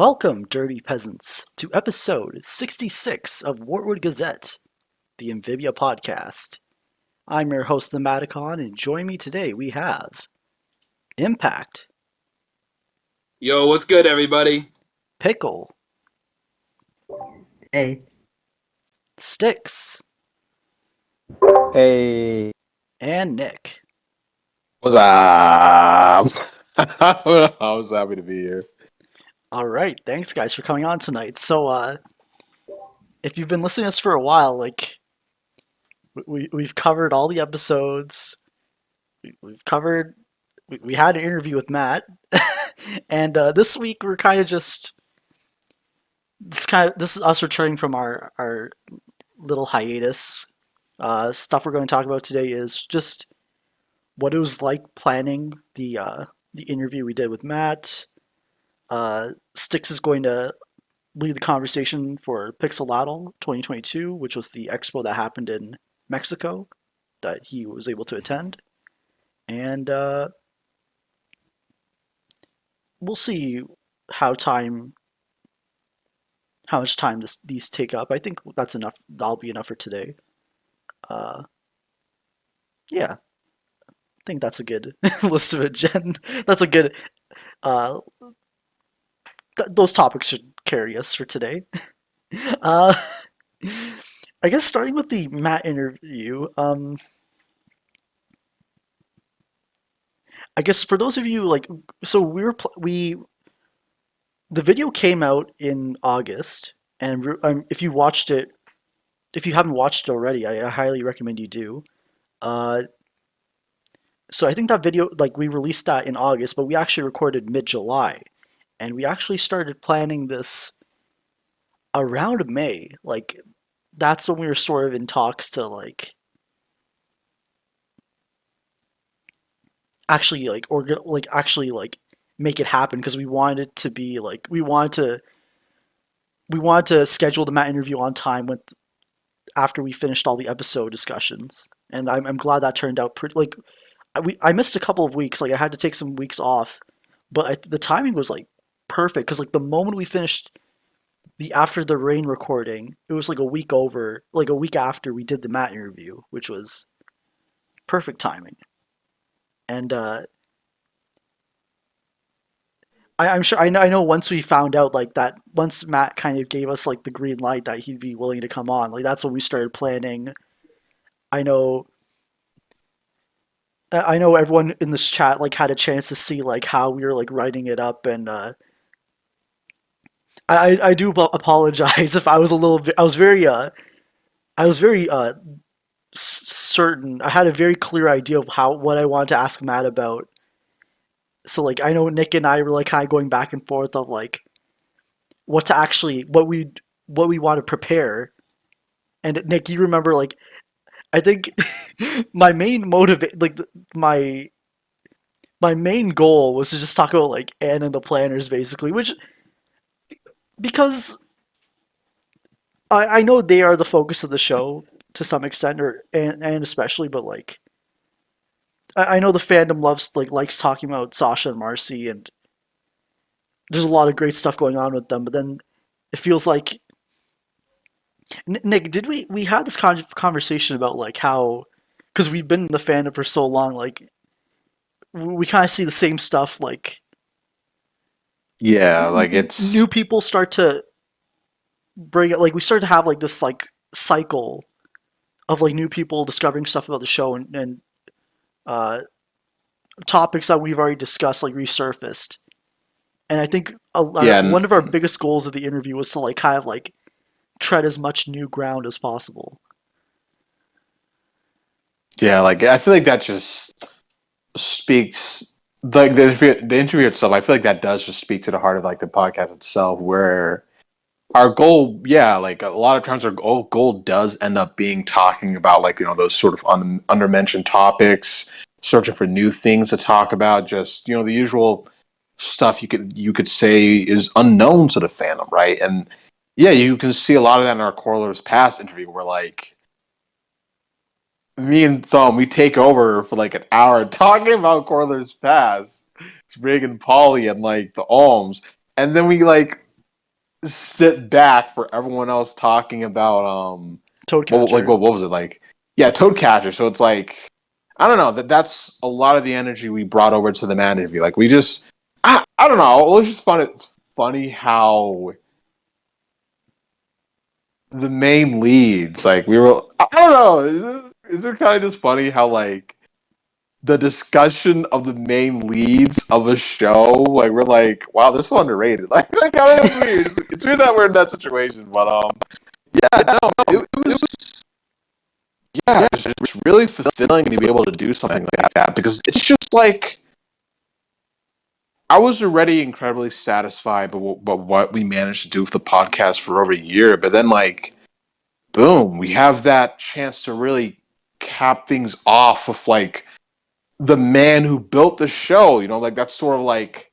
Welcome, dirty peasants, to episode 66 of Wartwood Gazette, the Amphibia podcast. I'm your host, the Maticon, and join me today we have Impact, Yo, what's good, everybody? Pickle, Hey. Sticks, Hey, and Nick. what's up? I was happy to be here. All right, thanks guys for coming on tonight. So, if you've been listening to us for a while, we've covered all the episodes. We've covered. We had an interview with Matt, and this week we're kind of just this is us returning from our little hiatus. Stuff we're going to talk about today is just what it was like planning the interview we did with Matt. Styx is going to lead the conversation for Pixelatl 2022, which was the expo that happened in Mexico that he was able to attend. And we'll see how much time these take up. I think that's enough. That'll be enough for today. Yeah, I think that's a good list of agenda. That's a good. Those topics should carry us for today. uh, I guess starting with the Matt interview. I guess for those of you so the video came out in August, and if you watched it, if you haven't watched it already, I highly recommend you do. So I think that video, we released that in August, but we actually recorded mid-July, and we actually started planning this around May. That's when we were sort of in talks to actually make it happen, because we wanted it to be we wanted to schedule the Matt interview on time after we finished all the episode discussions, and I'm glad that turned out pretty. I missed a couple of weeks. I had to take some weeks off, but the timing was perfect, because the moment we finished the After the Rain recording, it was a week after we did the Matt interview, which was perfect timing. And I'm sure I know once we found out that once Matt kind of gave us the green light that he'd be willing to come on, that's when we started planning. I know everyone in this chat had a chance to see how we were writing it up, and I do apologize if I was a little bit. I was very certain. I had a very clear idea of what I wanted to ask Matt about. So I know Nick and I were kind of going back and forth of what we want to prepare. And Nick, you remember I think my main my main goal was to just talk about Anne and the Planners, basically, which, because I know they are the focus of the show to some extent, and especially, but I know the fandom likes talking about Sasha and Marcy, and there's a lot of great stuff going on with them. But then it feels like, Nick, did we had this conversation about how, because we've been in the fandom for so long, we kind of see the same stuff, Yeah, it's new people start to bring it, we start to have this cycle of new people discovering stuff about the show, and topics that we've already discussed resurfaced. And I think one of our biggest goals of the interview was to kind of tread as much new ground as possible. yeah, I feel that just speaks the interview itself. I feel that does just speak to the heart of the podcast itself, where our goal, a lot of times our goal does end up being talking about those sort of undermentioned topics, searching for new things to talk about, just the usual stuff you could say is unknown to the fandom, right? And yeah, you can see a lot of that in our Corollars Past interview, where me and Thumb, we take over for an hour talking about Corollars Past, Sprig and Polly, and the Alms, and then we sit back for everyone else talking about Toadcatcher. what was it like? Yeah, Toadcatcher. So it's like I don't know that's a lot of the energy we brought over to the man interview. Like we just I don't know. It was just fun. It's funny how the main leads like we were. I don't know. Is it kind of just funny how like the discussion of the main leads of a show, like we're like, wow, they're so underrated. Like how it's weird. It's weird that we're in that situation, but yeah, no, it was yeah, it's really fulfilling to be able to do something like that because it's just like I was already incredibly satisfied, but what we managed to do with the podcast for over a year, but then like, boom, we have that chance to really cap things off with like the man who built the show, like that's sort of like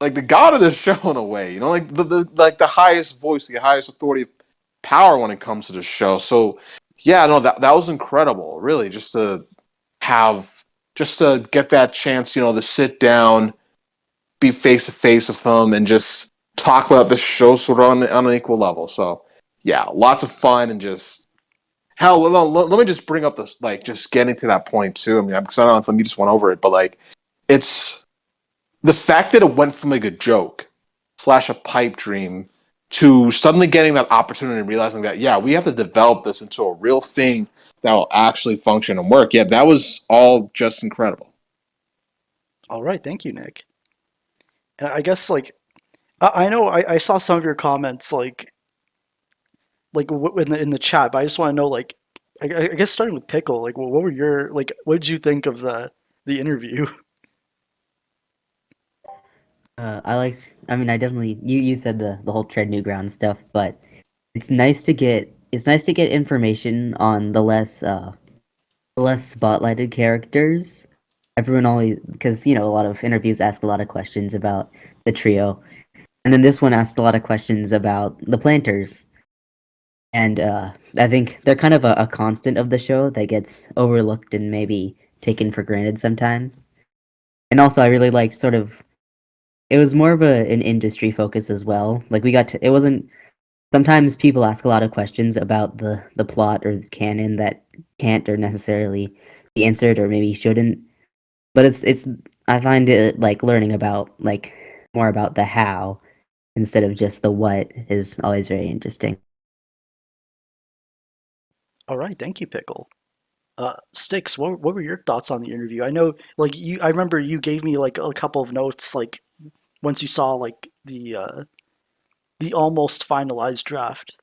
the god of the show in a way, like the like the highest voice, the highest authority of power when it comes to the show. So yeah, no, that was incredible, really, just to get that chance, to sit down, be face to face with him, and just talk about the show sort of on an equal level. So yeah, lots of fun and just hell. Let me just bring up this, like, just getting to that point too. I mean, because I don't know if you just went over it, but like, it's the fact that it went from like a joke slash a pipe dream to suddenly getting that opportunity and realizing that yeah, we have to develop this into a real thing that will actually function and work. Yeah, that was all just incredible. All right, thank you, Nick. And I guess like I know I saw some of your comments in the chat, but I just want to know like I guess starting with Pickle, like what were your like what did you think of the interview? I definitely you said the whole tread new ground stuff, but it's nice to get information on the less spotlighted characters. Everyone always because a lot of interviews ask a lot of questions about the trio, and then this one asked a lot of questions about the planters. And I think they're kind of a constant of the show that gets overlooked and maybe taken for granted sometimes. And also, I really liked sort of it was more of an industry focus as well. Like we got to it wasn't sometimes people ask a lot of questions about the plot or the canon that can't or necessarily be answered or maybe shouldn't. But it's I find it like learning about like more about the how instead of just the what is always very interesting. All right, thank you, Pickle. Sticks, what were your thoughts on the interview? I know like I remember you gave me like a couple of notes like once you saw like the almost finalized draft.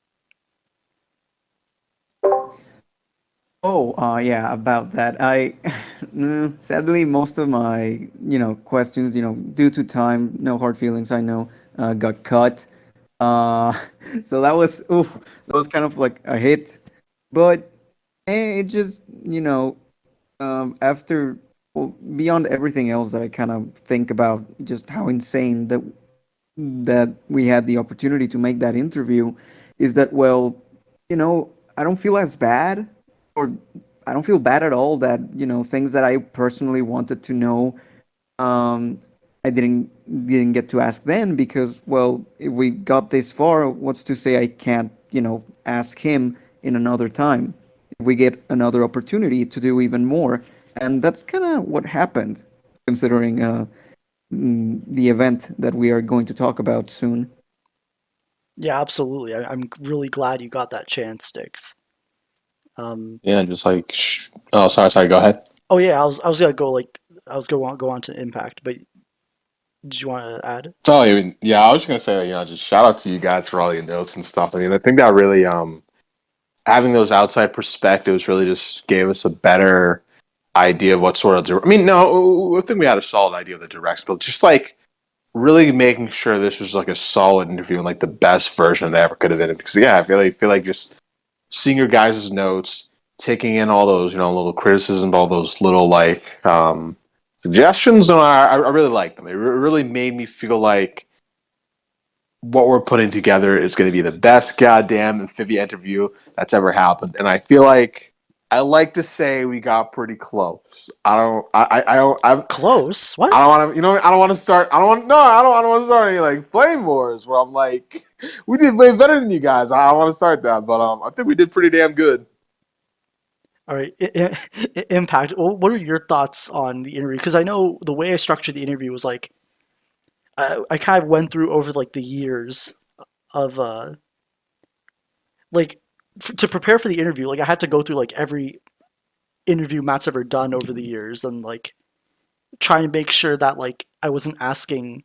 Oh, yeah, about that. Sadly, most of my, questions, due to time, no hard feelings, I know, got cut. Uh, so that was kind of like a hit. But it just, after, well, beyond everything else that I kind of think about, just how insane that we had the opportunity to make that interview, is that, well, I don't feel as bad, or I don't feel bad at all that things that I personally wanted to know, um, I didn't get to ask then, because, well, if we got this far, what's to say I can't ask him in another time if we get another opportunity to do even more. And that's kind of what happened, considering the event that we are going to talk about soon. Yeah, absolutely. I'm really glad you got that chance, Sticks. Yeah, just like oh, sorry, go ahead. Oh yeah, I was gonna go like I was gonna go on to Impact, but did you want to add? So I mean, yeah, I was just gonna say, just shout out to you guys for all your notes and stuff. I mean, I think that really having those outside perspectives really just gave us a better idea of what sort of. I mean, no, I think we had a solid idea of the direction, but just like really making sure this was like a solid interview and like the best version that ever could have been. Because yeah, I feel like just seeing your guys' notes, taking in all those little criticisms, all those little like suggestions, and I really liked them. It really made me feel like what we're putting together is going to be the best goddamn Amphibia interview that's ever happened. And I feel like I like to say we got pretty close. I Close? What? don't want to, I don't want to start. I don't want to start any like flame wars where I'm like, we did way better than you guys. I don't want to start that, but I think we did pretty damn good. All right, Impact. What are your thoughts on the interview? Because I know the way I structured the interview was like I kind of went through over like the years of like to prepare for the interview. Like I had to go through like every interview Matt's ever done over the years and like try and make sure that like I wasn't asking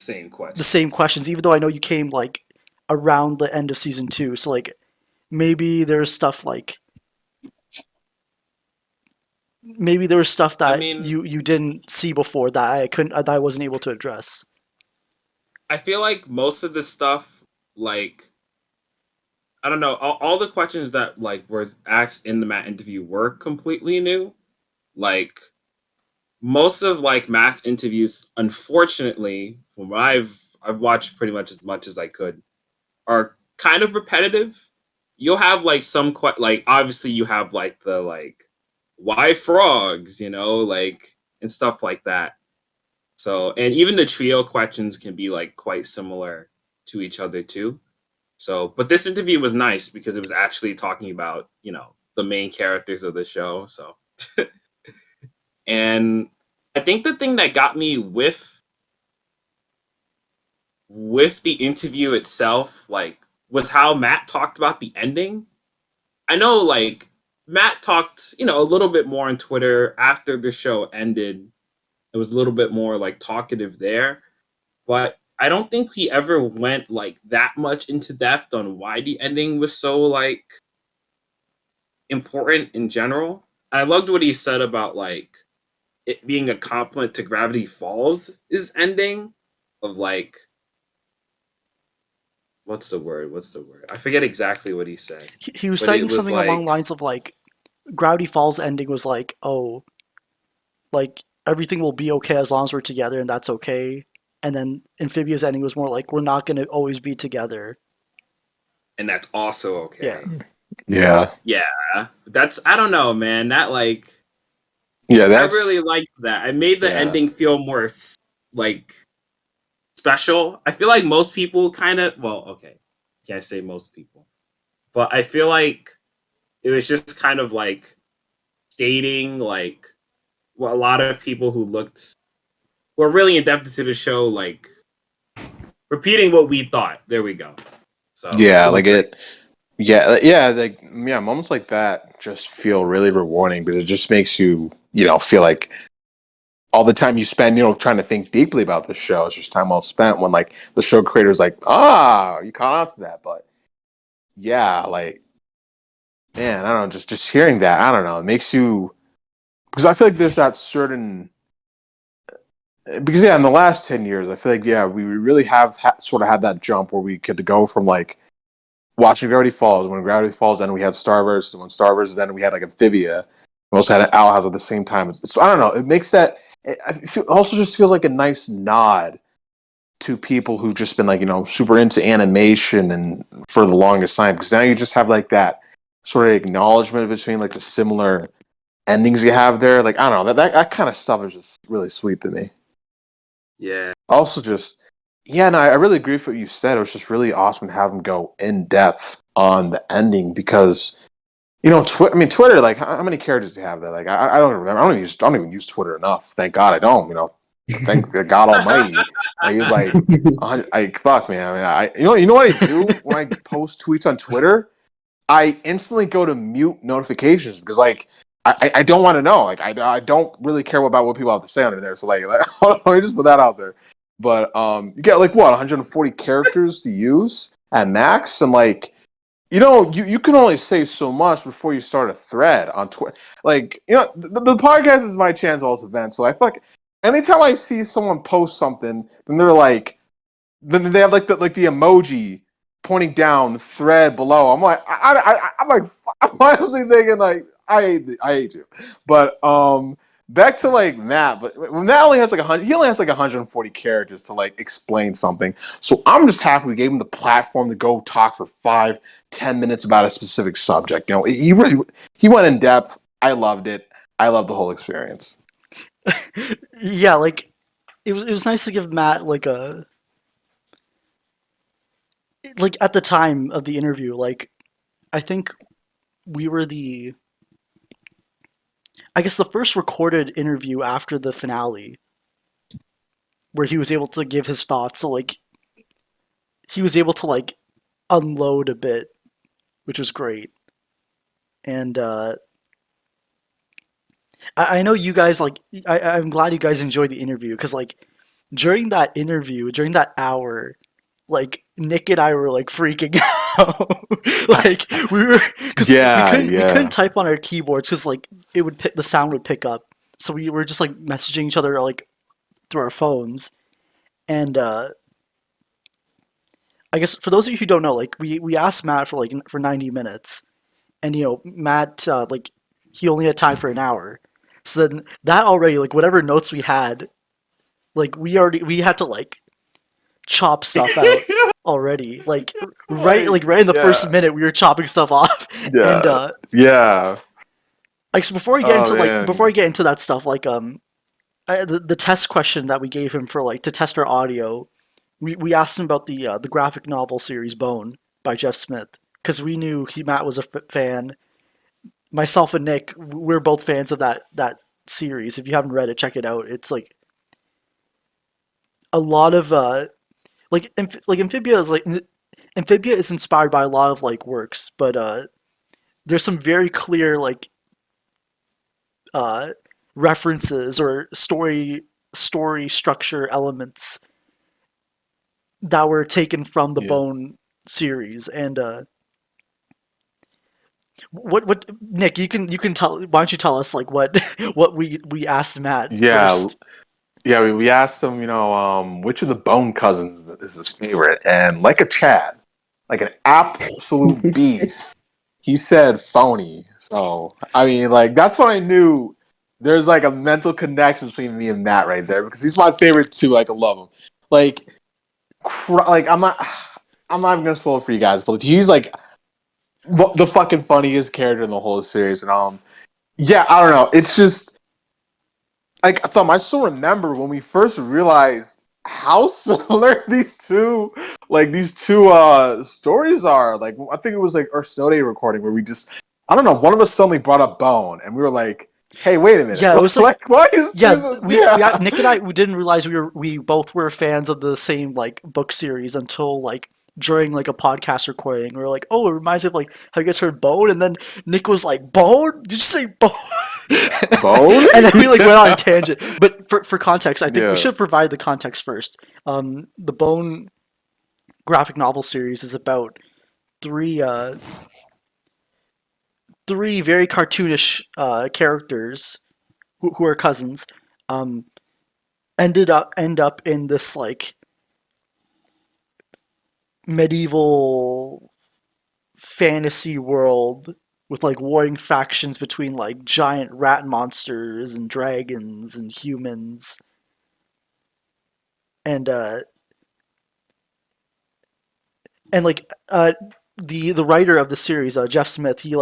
Same question. the same questions, even though I know you came like around the end of season 2. So like maybe there's stuff like maybe there was stuff that I mean- you didn't see before that I wasn't able to address. I feel like most of the stuff, like, I don't know, all the questions that like were asked in the Matt interview were completely new. Like, most of like Matt's interviews, unfortunately, from what I've watched pretty much as I could, are kind of repetitive. You'll have like some like obviously you have like the like why frogs, like and stuff like that. So, and even the trio questions can be like quite similar to each other too. So, but this interview was nice because it was actually talking about, the main characters of the show. So, and I think the thing that got me with the interview itself, like, was how Matt talked about the ending. I know, like, Matt talked, a little bit more on Twitter after the show ended. It was a little bit more like talkative there, but I don't think he ever went like that much into depth on why the ending was so like important in general. I loved what he said about like it being a compliment to Gravity Falls' ending of like what's the word? I forget exactly what he said. He was But saying it was something like- along the lines of like Gravity Falls ending was like, oh, like everything will be okay as long as we're together and that's okay. And then Amphibia's ending was more like we're not gonna always be together. And that's also okay. Yeah. Yeah. That's I don't know, man. That like Yeah, I that's really liked that. I made the Yeah. ending feel more like special. I feel like most people kind of okay, can't say most people, but I feel like it was just kind of like stating like what a lot of people who were really indebted to the show, like repeating what we thought. There we go. So yeah, was like great. it. Yeah, moments like that just feel really rewarding because it just makes you, feel like all the time you spend, trying to think deeply about the show is just time well spent when like the show creator's like, you caught on to that. But yeah, like, man, I don't know, just hearing that, I don't know, it makes you, because I feel like there's that certain, because in the last 10 years, I feel like, we really have sort of had that jump where we could go from like watching Gravity Falls. When Gravity Falls ended, we had Starverse. When Starverse ended, we had like Amphibia. We also had Owl House at the same time. So I don't know. It makes that. It also just feels like a nice nod to people who've just been like super into animation and for the longest time. Because now you just have like that sort of acknowledgement between like the similar endings you have there. Like I don't know, that kind of stuff is just really sweet to me. Yeah. Also, just no, I really agree with what you said. It was just really awesome to have them go in depth on the ending because, Twitter. Like, how many characters do you have there? Like, I don't remember. I don't even use Twitter enough. Thank God I don't. Thank God Almighty. I use like, fuck, man. I mean, you know what I do when I post tweets on Twitter? I instantly go to mute notifications because like. I don't want to know. Like I don't really care about what people have to say under there. So like let me just put that out there. But you get like what 140 characters to use at max, and like you can only say so much before you start a thread on Twitter. Like the podcast is my chance to vent. So I feel like anytime I see someone post something, then they're like, then they have like the emoji pointing down thread below. I'm like I'm honestly thinking like I hate you. But back to like Matt, but when Matt only has like 100, he only has like 140 characters to like explain something. So I'm just happy we gave him the platform to go talk for 5 10 minutes about a specific subject. You know, he went in depth. I loved it. I loved the whole experience. Yeah, like it was nice to give Matt like at the time of the interview, like I think we were I guess the first recorded interview after the finale where he was able to give his thoughts. So like he was able to like unload a bit, which was great. And I know you guys like I'm glad you guys enjoyed the interview because like during that interview, during that hour, like Nick and I were like freaking out. Like we were because we couldn't type on our keyboards because like the sound would pick up. So we were just like messaging each other like through our phones. And I guess for those of you who don't know, like we asked Matt for 90 minutes, and you know Matt like he only had time for an hour. So then that already like whatever notes we had, like we had to like chop stuff out already. Like right in the first minute we were chopping stuff off. Yeah. And yeah. like so before I get into that stuff, like the test question that we gave him for like to test our audio, we asked him about the graphic novel series Bone by Jeff Smith because we knew Matt was a fan. Myself and Nick, we're both fans of that series. If you haven't read it, check it out. It's like a lot of Amphibia is inspired by a lot of like works, but there's some very clear like references or story structure elements that were taken from the Bone series. And what Nick, you can tell, why don't you tell us like what we asked Matt first? Yeah, we asked him, you know, which of the Bone cousins is his favorite, and like a Chad, like an absolute beast, he said Phony. So I mean, like that's when I knew there's like a mental connection between me and Matt right there because he's my favorite too. Like I love him. Like I'm not even gonna spoil it for you guys, but he's like the fucking funniest character in the whole series, and yeah, I don't know, it's just. Like I still remember when we first realized how similar these two stories are. Like I think it was like our snow day recording where we just one of us suddenly brought up Bone and we were like, "Hey, wait a minute!" Yeah, it was like why is Nick and I we didn't realize we both were fans of the same like book series until like during like a podcast recording. We were like, "Oh, it reminds me of like have you guys heard Bone?" And then Nick was like, "Bone? Did you say Bone?" Bone? And then we like went on a tangent. But for context, I think we should provide the context first. The Bone graphic novel series is about three very cartoonish characters who are cousins. End up in this like medieval fantasy world with like warring factions between like giant rat monsters and dragons and humans. And the writer of the series, Jeff Smith, he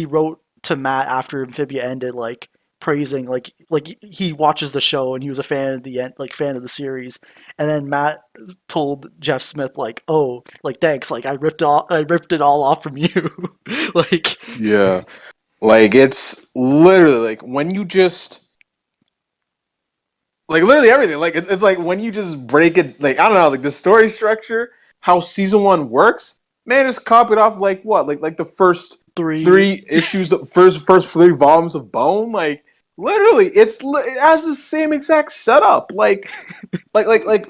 wrote to Matt after Amphibia ended, like praising like he watches the show and he was a fan of fan of the series. And then Matt told Jeff Smith like, "Oh, like thanks, like I ripped it all off from you." Like yeah, like it's literally like when you just like literally everything. Like it's like when you just break it. Like I don't know, like the story structure, how season 1 works. Man, just copied off like what, like the first three issues, first 3 volumes of Bone. Like literally, it has the same exact setup. Like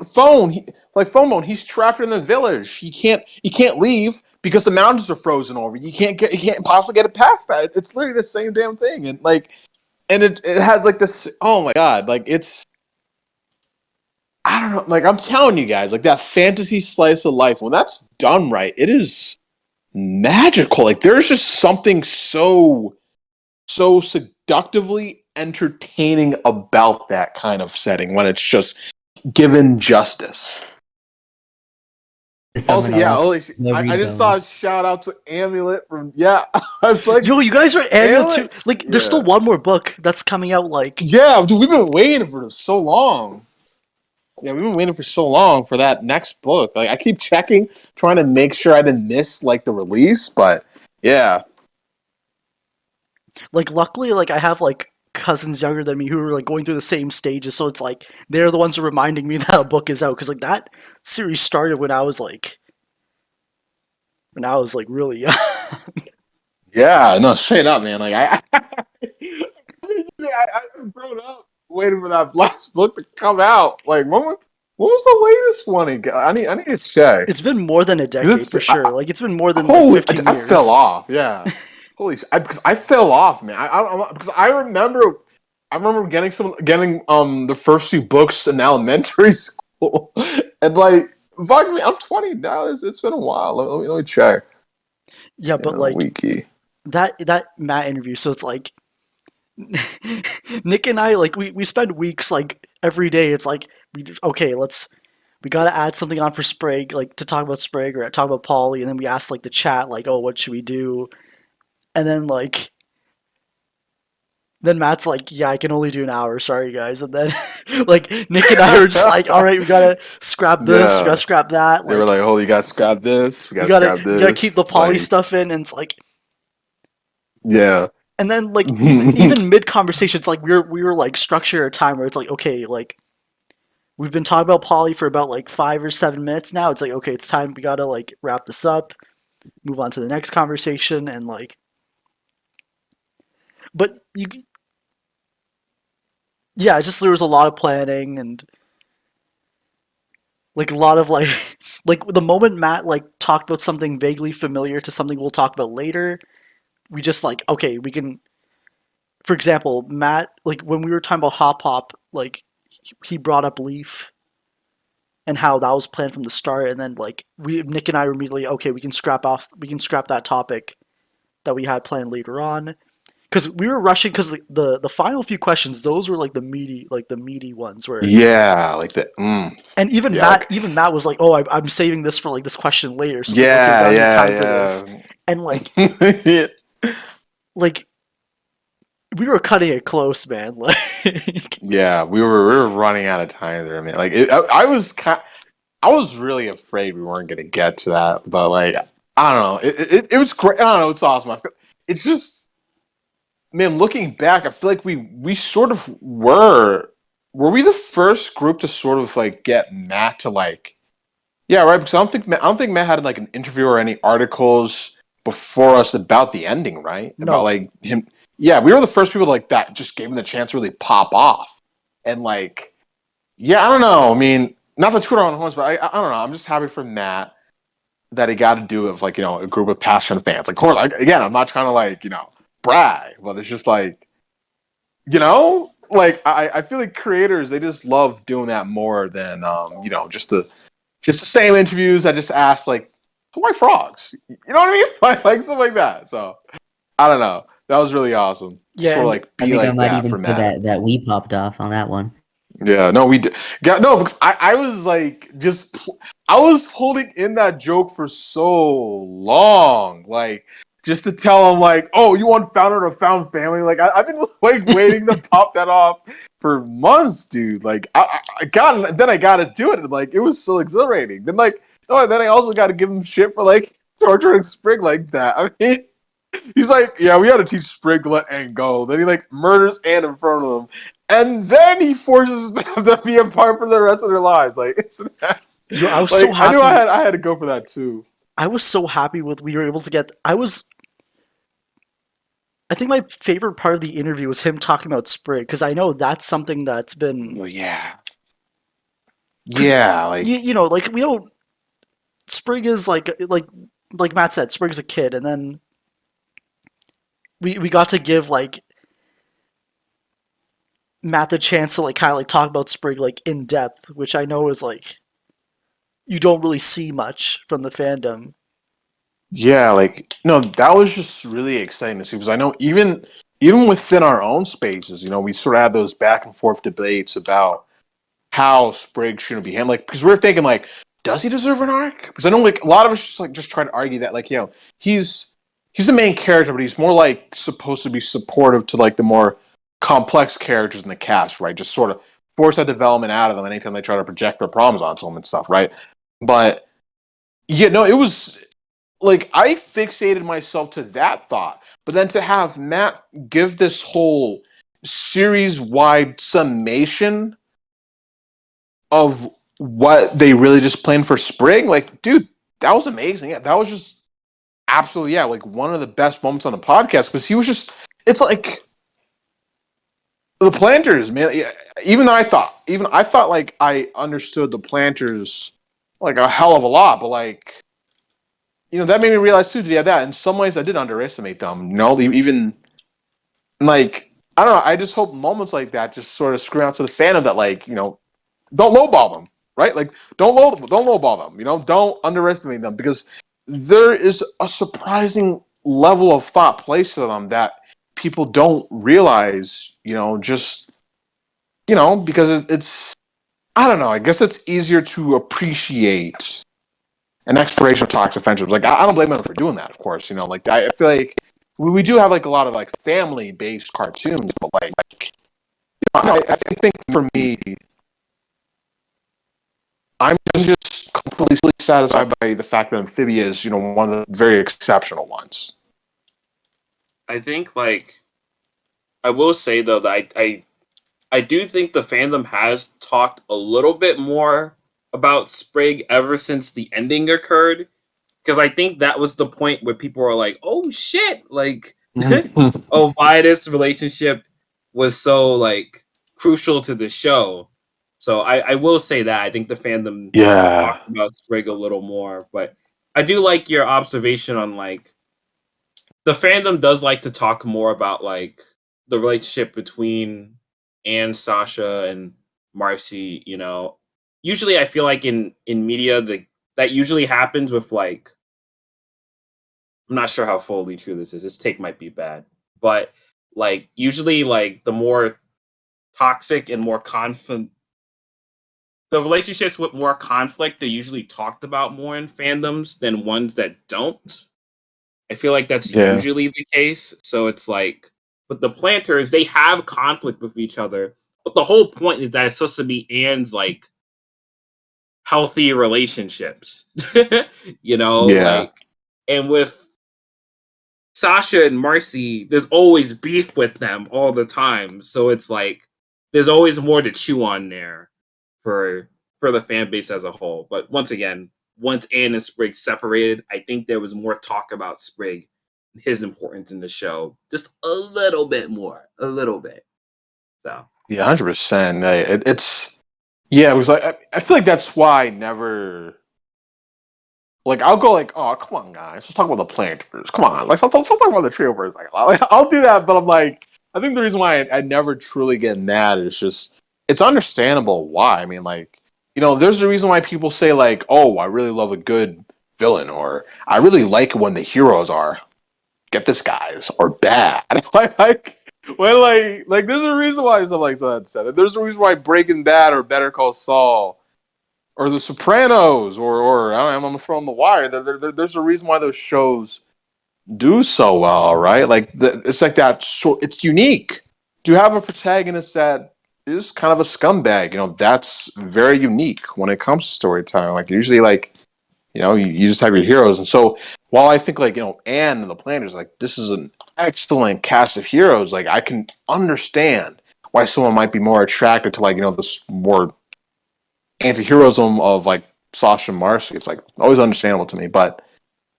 Phone Bone. He's trapped in the village. He can't leave because the mountains are frozen over. He can't possibly get it past that. It's literally the same damn thing. And like, and it has like this. Oh my god! Like it's. I don't know. Like I'm telling you guys, like that fantasy slice of life, when that's done right, it is magical. Like there's just something so seductively entertaining about that kind of setting when it's just given justice. to sum Also, it yeah, all up. holy shit. Wherever I you just go. saw a shout out to Amulet from I was like, Yo, you guys are Amulet too. Like, there's still Yeah. one more book that's coming out. Like, yeah, dude, we've been waiting for this so long. Yeah, we've been waiting for so long for that next book. Like, I keep checking, trying to make sure I didn't miss like the release, but yeah. luckily, like I have like cousins younger than me who are like going through the same stages, so it's like they're the ones who are reminding me that a book is out because like that series started when I was like really young. Yeah, no, straight up, man. Like I've grown up waiting for that last book to come out. Like, what was the latest one? I need to check. It's been more than a decade for sure. Like it's been more than like Holy, 15 I years. fell off. Yeah, holy, because I fell off, man. Because I remember getting the first few books in elementary school, and like fuck me, I'm 20 now. It's been a while. Let me check. Yeah, but like wiki. that Matt interview, so it's like Nick and I like we spend weeks like every day. It's like we gotta add something on for Sprague, like to talk about Sprague or talk about Polly, and then we ask like the chat like, oh, what should we do? And then like then Matt's like, yeah, I can only do an hour, sorry guys. And then like Nick and I were just like, all right, we gotta scrap this, we gotta scrap that. They were like, oh, you gotta scrap this, we gotta scrap this. You gotta keep the Polly like, stuff in, and it's like yeah. And then like even mid conversation, it's like we were like structure a time where it's like, okay, like we've been talking about Polly for about like 5 or 7 minutes now. It's like, okay, it's time, we gotta like wrap this up, move on to the next conversation, and like but you yeah, just there was a lot of planning and like a lot of like like the moment Matt like talked about something vaguely familiar to something we'll talk about later, we just like, okay, we can, for example, Matt, like when we were talking about Hop Hop, like he brought up Leaf and how that was planned from the start, and then like Nick and I were immediately, okay, we can scrap that topic that we had planned later on, because we were rushing because the final few questions, those were like the meaty ones where like the and even yeah, Matt was like, oh, I'm saving this for like this question later, so it's yeah, like, okay, we gotta yeah, make time yeah. for this, and like yeah. like we were cutting it close, man. Like, Yeah, we were running out of time there, man. Like, I was really afraid we weren't gonna get to that, but like, I don't know. It was great. I don't know. It's awesome. It's just, man. Looking back, I feel like we sort of were. Were we the first group to sort of like get Matt to like? Yeah, right. Because I don't think Matt had like an interview or any articles before us about the ending, right? No. About like him. Yeah, we were the first people like that just gave him the chance to really pop off. And like, yeah, I don't know. I mean, not to toot our own horns, but I don't know. I'm just happy for Matt that he got to do it with like, a group of passionate fans. Like, like again, I'm not trying to like, brag, but it's just like, like I feel like creators, they just love doing that more than just the same interviews. I just asked like, why frogs? You know what I mean? Like stuff like that. So I don't know. That was really awesome. Yeah, sort of like be I think like I might that even for say Matt. that we popped off on that one. Yeah, no, we did. Yeah, no, because I was like, I was holding in that joke for so long, like just to tell him like, oh, you want founder of Found Family? Like I've been like waiting to pop that off for months, dude. Like I got it, then I got to do it. And, like it was so exhilarating. Then like, then I also got to give him shit for like torturing Sprig like that. I mean. He's like, yeah, we had to teach Sprig to let Aang go. Then he like murders Aang in front of them, and then he forces them to be apart for the rest of their lives. Like, Yo, I was like, so happy. I knew I had to go for that too. I was so happy with we were able to get. I think my favorite part of the interview was him talking about Sprig, because I know that's something that's been. Oh, yeah. Yeah, like like we don't. Sprig is like Matt said, Sprig's a kid, and then we got to give like Matt the chance to like kind of like talk about Sprig like in depth, which I know is like you don't really see much from the fandom. Yeah, like no, that was just really exciting to see, because I know even within our own spaces, we sort of had those back and forth debates about how Sprig shouldn't be handled. Like, because we're thinking like, does he deserve an arc? Because I know like a lot of us just try to argue that like he's the main character, but he's more like supposed to be supportive to like the more complex characters in the cast, right? Just sort of force that development out of them anytime they try to project their problems onto them and stuff, right? But yeah, no, it was like I fixated myself to that thought, but then to have Matt give this whole series-wide summation of what they really just planned for spring, like, dude, that was amazing. Yeah, that was just absolutely, yeah, like one of the best moments on the podcast because he was just, it's like the planters, man. Yeah, even I thought like I understood the planters like a hell of a lot, but like, that made me realize too, yeah, that in some ways I did underestimate them. Even like, I don't know. I just hope moments like that just sort of scream out to the fandom that like, don't lowball them, right? Like, don't lowball them. Don't underestimate them because there is a surprising level of thought placed to them that people don't realize. Just because it's I don't know. I guess it's easier to appreciate an exploration of toxic friendships. Like, I don't blame them for doing that, of course. Like I feel like we do have like a lot of like family based cartoons, but like I think for me, I'm just completely satisfied by the fact that Amphibia is, one of the very exceptional ones. I think, like, I will say though that I do think the fandom has talked a little bit more about Sprig ever since the ending occurred, because I think that was the point where people were like, "Oh shit!" Like, oh, why this relationship was so like crucial to the show. So I will say that I think the fandom talked about Sprig a little more, but I do like your observation on like the fandom does like to talk more about like the relationship between Anne, Sasha, and Marcy. Usually I feel like in media that usually happens with like, I'm not sure how fully true this is. This take might be bad, but like usually like the more toxic and more conflict, the relationships with more conflict are usually talked about more in fandoms than ones that don't. I feel like that's usually the case. So it's like, but the planters, they have conflict with each other. But the whole point is that it's supposed to be Anne's like healthy relationships. Like, and with Sasha and Marcy, there's always beef with them all the time. So it's like there's always more to chew on there for the fan base as a whole. But once again, once Anne and Sprig separated, I think there was more talk about Sprig and his importance in the show. Just a little bit more. A little bit. So yeah, 100%. It's it was like I feel like that's why I never. Like, I'll go like, oh, come on, guys. Let's talk about the planters. Come on. Like, let's talk about the trio for a second. Like, I'll do that, but I'm like, I think the reason why I never truly get mad is just, it's understandable why. I mean, like, there's a reason why people say, like, oh, I really love a good villain, or I really like it when the heroes are, get this, guys, or bad. like, there's a reason why stuff like that said. There's a reason why Breaking Bad or Better Call Saul or The Sopranos, or I don't know, I'm from The Wire. There's a reason why those shows do so well, right? Like it's like that. It's unique. Do you have a protagonist that is kind of a scumbag? That's very unique when it comes to storytelling. Like usually, like you just have your heroes. And so while I think like Anne and the Planters, like this is an excellent cast of heroes. Like I can understand why someone might be more attracted to like this more anti-heroism of like Sasha and Marcy. It's like always understandable to me, but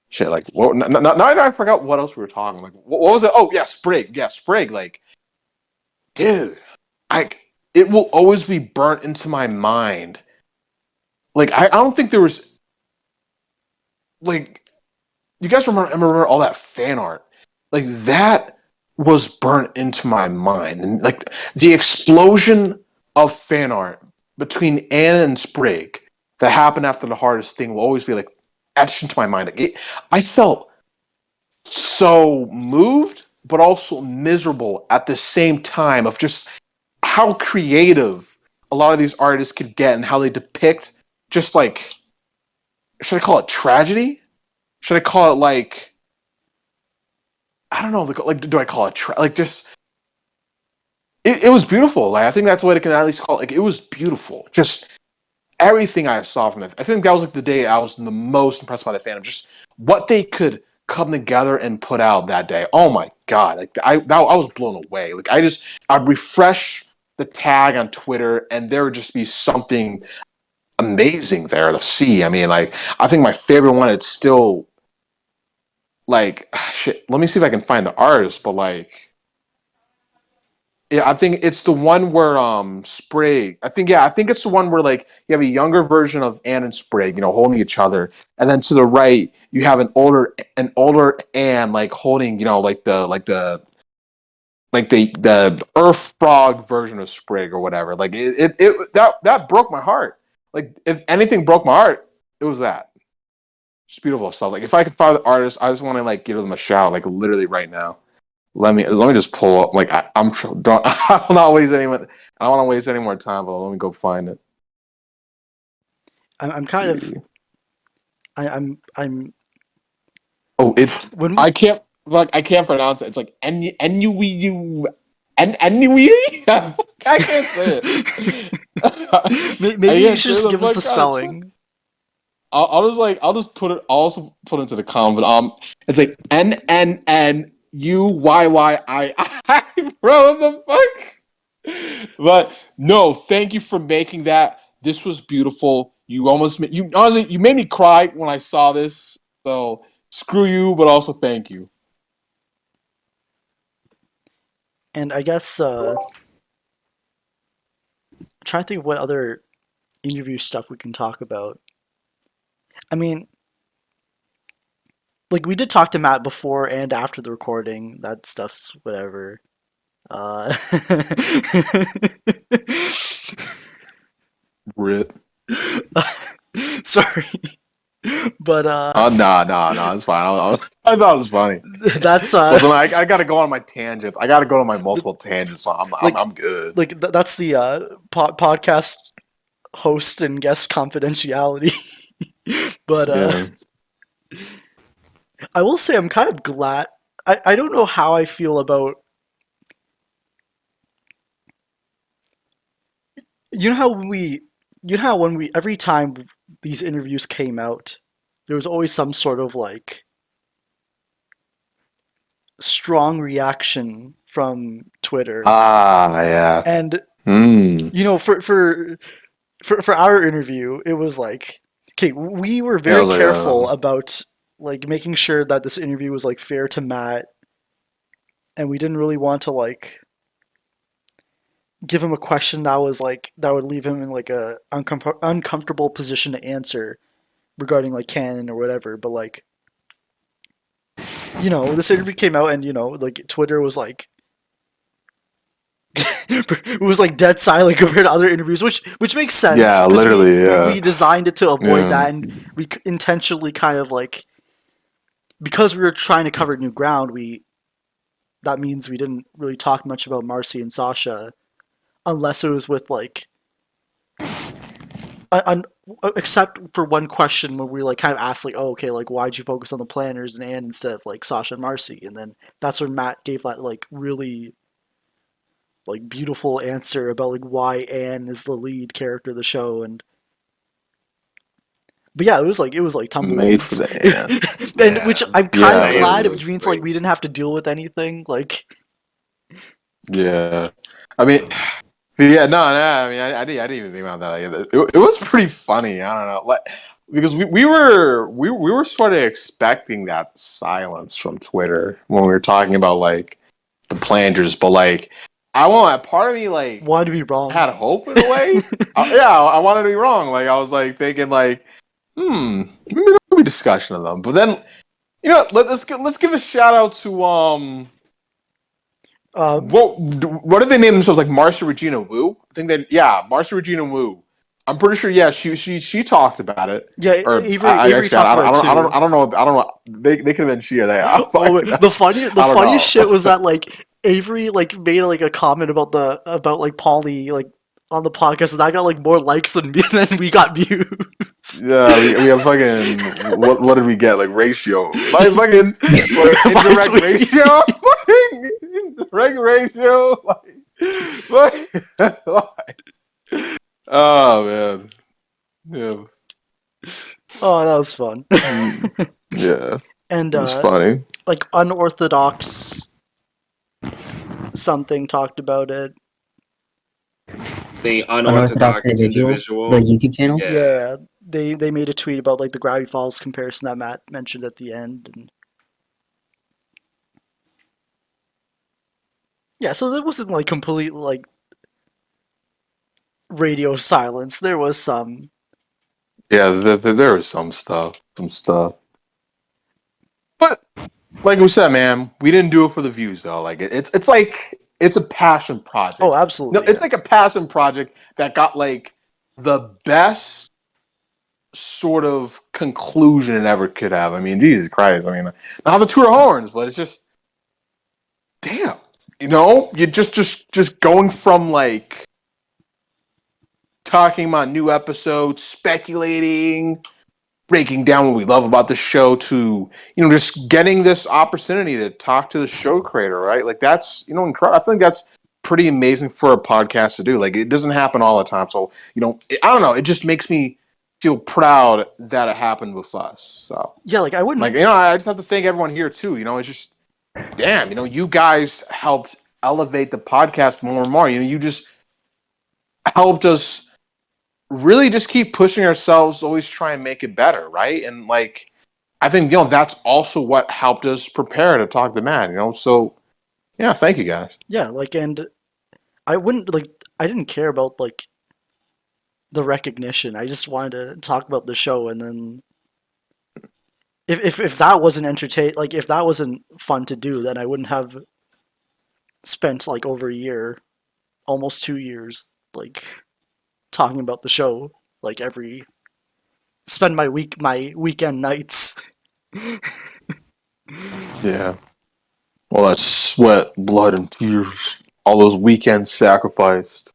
shit, like now I forgot what else we were talking. Like what was it? Oh yeah, Sprig. Yeah, Sprig. Like, dude, it will always be burnt into my mind. Like I don't think there was like you guys remember all that fan art. Like that was burnt into my mind, and like the explosion of fan art between Anna and Sprig that happened after the hardest thing will always be like etched into my mind. Like I felt so moved, but also miserable at the same time of just how creative a lot of these artists could get and how they depict just like should I call it tragedy? Should I call it like I don't know, like do I call it like just it was beautiful. Like I think that's what I can at least call it. Like it was beautiful. Just everything I saw from it. I think that was like the day I was the most impressed by the fandom. Just what they could come together and put out that day. Oh my god! Like I was blown away. Like I'd refresh the tag on Twitter and there would just be something amazing there to see. I mean, like I think my favorite one. It's still like shit. Let me see if I can find the artist. But like. Yeah, I think it's the one where Sprig. I think it's the one where like you have a younger version of Anne and Sprig, holding each other, and then to the right you have an older Anne like holding, the Earth Frog version of Sprig or whatever. Like that broke my heart. Like if anything broke my heart, it was that. Just beautiful stuff. Like if I could find the artist, I just want to like give them a shout, like literally right now. Let me just pull up. Like I will not waste anyone. I don't want to waste any more time. But let me go find it. I'm kind of. I'm. Oh, When I can't pronounce it. It's like N-U-E-U. I can't say it. Maybe you should just give us the spelling. I'll just put it. I'll also put it into the comment. It's like N-N-N-U-Y-Y-I. Bro, what the fuck? But no, thank you for making that. This was beautiful. Honestly, you made me cry when I saw this. So screw you, but also thank you. And I guess trying to think of what other interview stuff we can talk about. I mean, like we did talk to Matt before and after the recording. That stuff's whatever. Rip. Sorry, but Nah, it's fine. I thought it was funny. That's Listen, I gotta go on my tangents. I gotta go on my multiple tangents. So I'm good. like that's the podcast host and guest confidentiality. But Yeah. I will say I'm kind of glad. I don't know how I feel about. You know how when we every time these interviews came out, there was always some sort of like strong reaction from Twitter. Yeah. And Mm. for our interview, it was like, okay, we were very careful about like making sure that this interview was like fair to Matt, and we didn't really want to like give him a question that was like that would leave him in like a uncomfortable position to answer regarding like canon or whatever. But like, this interview came out and like Twitter was like it was like dead silent compared to other interviews, which makes sense. Yeah, literally. Yeah. We designed it to avoid that, and we intentionally kind of like because we were trying to cover new ground. That means we didn't really talk much about Marcy and Sasha, unless it was with like, except for one question where we like kind of asked like, oh, okay, like why'd you focus on the planners and Anne instead of like Sasha and Marcy, and then that's when Matt gave that like really like beautiful answer about like why Anne is the lead character of the show. But yeah, it was like tumbleweeds, and which I'm kind of glad, which means like we didn't have to deal with anything like. Yeah, I mean, yeah, no. I mean, I didn't even think about that. It was pretty funny. I don't know, like because we were sort of expecting that silence from Twitter when we were talking about like the planters, but like. Part of me like wanted to be wrong. Had hope in a way. I wanted to be wrong. Like I was like thinking like, maybe there'll be discussion of them. But then, let's give a shout out to what did they name themselves? Like Marcia Regina Wu? I think Marcia Regina Wu. I'm pretty sure. Yeah, she talked about it. Yeah, Avery talked about it too. I don't know. They could have been she or they. The funniest shit was that like Avery like made like a comment about like Polly like on the podcast, and I got like more likes than we got views. Yeah, we have fucking what did we get, like ratio? My fucking like, indirect tweet. ratio, fucking indirect ratio, oh man, yeah, Oh, that was fun. yeah, And it's funny. like unorthodox something talked about it. The unorthodox individual. the YouTube channel. Yeah, they made a tweet about like the Gravity Falls comparison that Matt mentioned at the end, and yeah, so that wasn't like complete like radio silence. There was some. Yeah, there was some stuff, but like we said, man, we didn't do it for the views though. Like it's like it's a passion project. Oh, absolutely. No, it's like a passion project that got like the best sort of conclusion it ever could have. I mean, Jesus Christ. I mean, not the tour horns, but it's just damn. You know, you just going from like talking about new episodes, speculating, breaking down what we love about the show to, you know, just getting this opportunity to talk to the show creator, right? Like that's, you know, incredible. I think that's pretty amazing for a podcast to do. Like it doesn't happen all the time. So, you know, I don't know. It just makes me feel proud that it happened with us. So Yeah, like I wouldn't. like, you know, I just have to thank everyone here too. You know, it's just, damn, you know, you guys helped elevate the podcast more and more. You know, you just helped us really just keep pushing ourselves, always try and make it better, right? And like, I think, you know, that's also what helped us prepare to talk to Matt, you know? So, yeah, thank you guys. Yeah, like, and I wouldn't like. I didn't care about like the recognition. I just wanted to talk about the show, and then if that wasn't like if that wasn't fun to do, then I wouldn't have spent like over a year, almost 2 years, like talking about the show, like spend my weekend nights. Yeah. Well, that's sweat, blood, and tears. All those weekends sacrificed.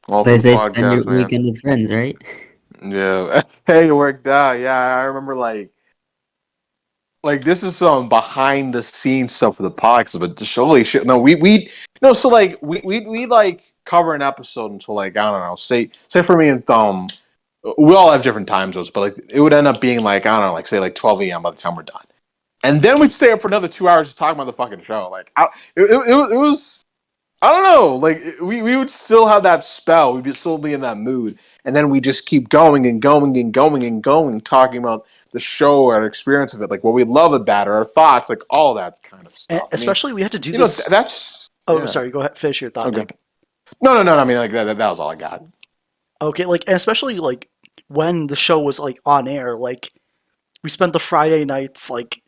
All for They the say spend podcast, your man. weekend with friends, right? Yeah. Hey, it worked out. Yeah, I remember like this is some behind the scenes stuff for the podcast, but just holy shit. No, we no, so like we like cover an episode until like I don't know, say for me and we all have different time zones, but like it would end up being like I don't know, like say like 12 a.m. by the time we're done, and then we'd stay up for another 2 hours just talking about the fucking show. Like it was I don't know, like we would still have that spell, we'd still be in that mood, and then we just keep going and going and going and going, talking about the show, our experience of it, like what we love about it, our thoughts, like all that kind of stuff. And especially we had to do you know, this. that's. Oh, Yeah. sorry. Go ahead. Finish your thought. Okay. Nick. No. I mean, like that was all I got. Okay, like, and especially like when the show was like on air, like we spent the Friday nights like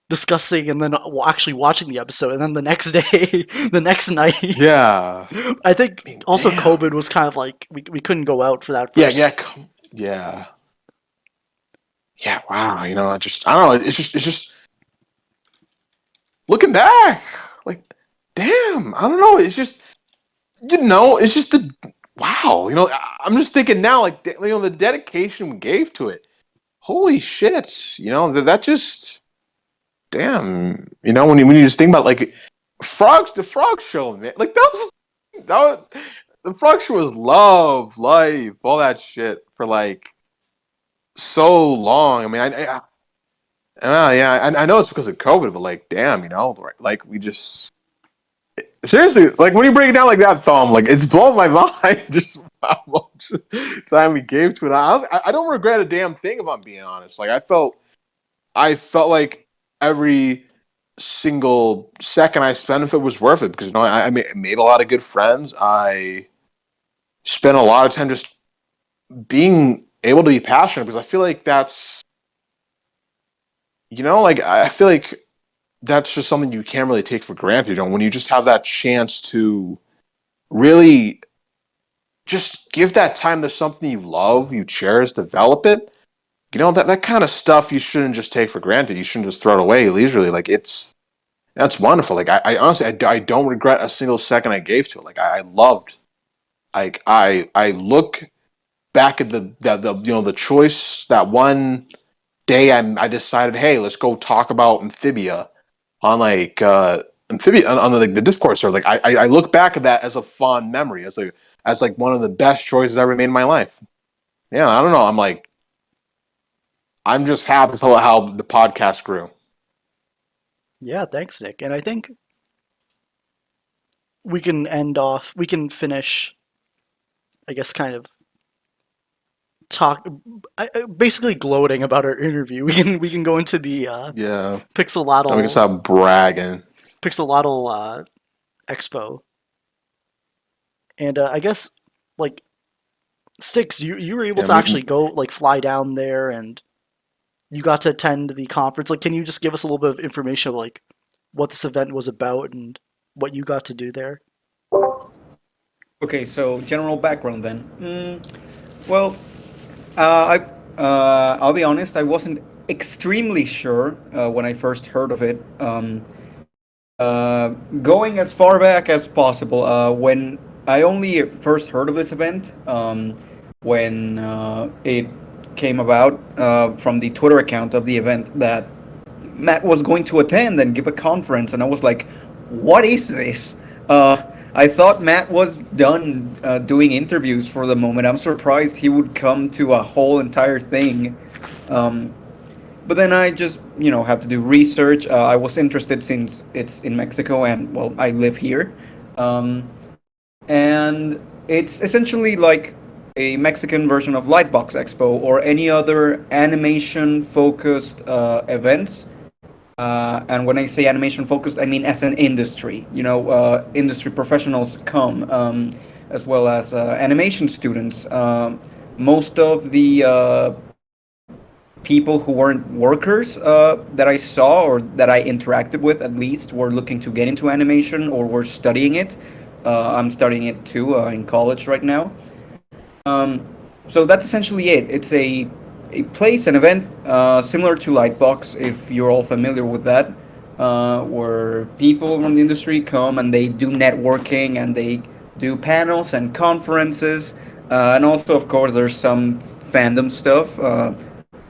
discussing and then actually watching the episode, and then the next day, the next night. Yeah. I think I mean, also damn. COVID was kind of like we couldn't go out for that first. Yeah. Wow. You know, I don't know. It's just looking back, like, damn. I don't know. It's just, you know, it's just wow. You know, I'm just thinking now, like, you know, the dedication we gave to it. Holy shit. You know, that just, damn. You know, when you just think about like the frog show, man. Like that was the frog show was love, life, all that shit for like so long. I mean, I know it's because of COVID, but like, damn, you know, like we just seriously, like when you break it down like that, Thumb, like it's blown my mind just how much time we gave to it. I don't regret a damn thing if I'm being honest. Like I felt like every single second I spent if it was worth it because you know I made a lot of good friends. I spent a lot of time just being able to be passionate because I feel like that's, you know, like I feel like that's just something you can't really take for granted. You know, when you just have that chance to really just give that time to something you love, you cherish, develop it. You know, that kind of stuff you shouldn't just take for granted. You shouldn't just throw it away leisurely. Like that's wonderful. Like I honestly, I don't regret a single second I gave to it. Like I loved like I look back at the choice that one day I decided, hey, let's go talk about Amphibia on like Amphibia on the Discord server. Like I look back at that as a fond memory, as like one of the best choices I ever made in my life. Yeah, I don't know. I'm just happy with how the podcast grew. Yeah, thanks, Nick. And I think we can finish, I guess, kind of basically gloating about our interview. We can go into the Yeah, I'm gonna Pixelatl stop bragging. Expo, and I guess like Sticks, you were able Yeah, to actually go like fly down there, and you got to attend the conference. Like, can you just give us a little bit of information of like what this event was about and what you got to do there? Okay, so general background then. Well, I'll be honest. I wasn't extremely sure when I first heard of it. Going as far back as possible, when I only first heard of this event, when it came about from the Twitter account of the event that Matt was going to attend and give a conference, and I was like, "What is this?" I thought Matt was done doing interviews for the moment. I'm surprised he would come to a whole entire thing. But then I just, had to do research. I was interested since it's in Mexico and, well, I live here. And it's essentially like a Mexican version of Lightbox Expo or any other animation focused events. And when I say animation focused, I mean as an industry. Industry professionals come, as well as animation students. Most of the people who weren't workers that I saw or that I interacted with, at least, were looking to get into animation or were studying it. I'm studying it too in college right now. So that's essentially it. It's a place, an event similar to Lightbox, if you're all familiar with that, where people from the industry come and they do networking and they do panels and conferences. And also, of course, there's some fandom stuff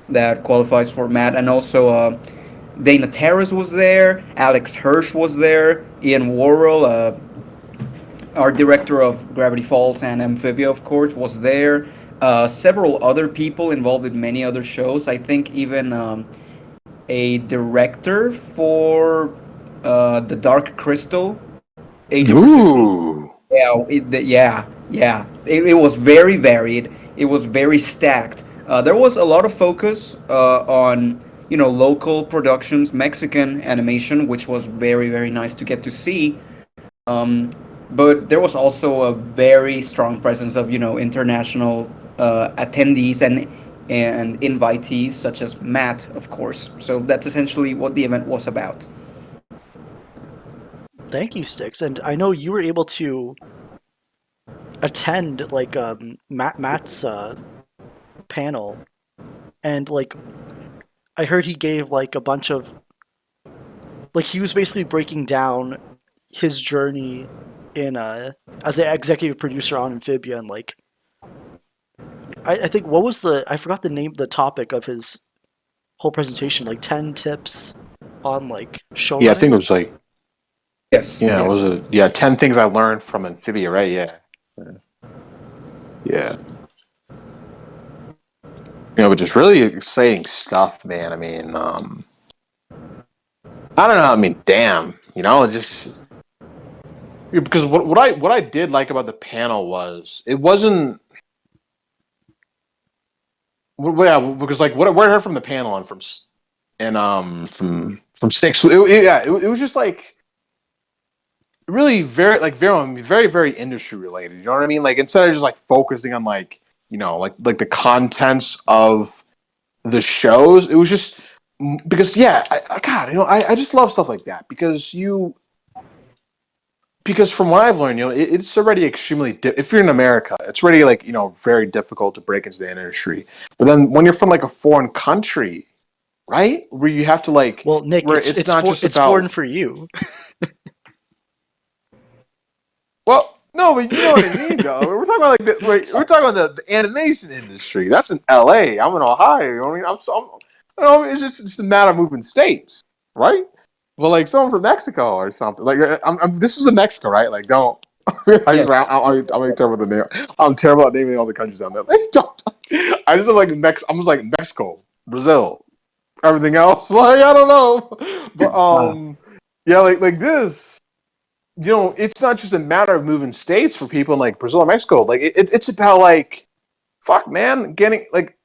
that qualifies for Matt. And also, Dana Terrace was there, Alex Hirsch was there, Ian Worrell, our director of Gravity Falls and Amphibia, of course, was there. Several other people involved in many other shows. I think even a director for The Dark Crystal, Age of Resistance. Ooh. Yeah. It was very varied. It was very stacked. There was a lot of focus on local productions, Mexican animation, which was very, very nice to get to see. But there was also a very strong presence of international attendees and invitees, such as Matt, of course. So that's essentially what the event was about. Thank you, Sticks. And I know you were able to attend like Matt's panel, and like I heard he gave like a bunch of like he was basically breaking down his journey in as an executive producer on Amphibia, and like I think what was I forgot the topic of his whole presentation, like 10 tips on like showrunning. Yeah, I think it was like Yes. yeah, yes. was it 10 things I learned from Amphibia, right? Yeah. But just really exciting stuff, man. I mean, I don't know. I mean, damn, just because what I did like about the panel was it wasn't. Well, yeah, because like what I heard from the panel and from Six, it was just like really very very industry related. You know what I mean? Like instead of just like focusing on like like the contents of the shows, it was just because I just love stuff like that because from what I've learned, it's already extremely if you're in America, it's already like very difficult to break into the industry. But then when you're from like a foreign country, right, where you have to like, well, Nick, it's foreign for you. Well, No, but you know what I mean, though. We're talking about we're talking about the animation industry. That's in L.A. I'm in Ohio. You know what I mean? It's just a matter of moving states, right? But like someone from Mexico or something. Like this was in Mexico, right? Like don't. Yes. I'm terrible at the name. I'm terrible at naming all the countries down there. Like, don't. I just like I'm just like Mexico, Brazil, everything else. Like I don't know, but yeah, like this. You know, it's not just a matter of moving states for people in like Brazil or Mexico. Like it's about like, fuck, man, getting like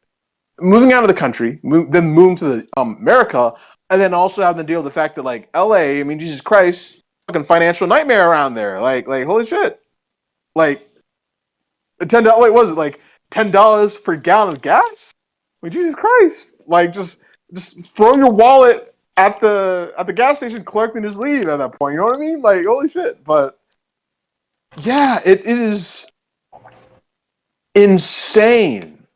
moving out of the country, then moving to the America, and then also having to deal with the fact that like LA, I mean, Jesus Christ, fucking financial nightmare around there. Like holy shit, like $10. Wait, was it like $10 per gallon of gas? Like Jesus Christ, like just throw your wallet at the gas station, collect and just leave at that point. You know what I mean? Like holy shit, but. Yeah, it is insane.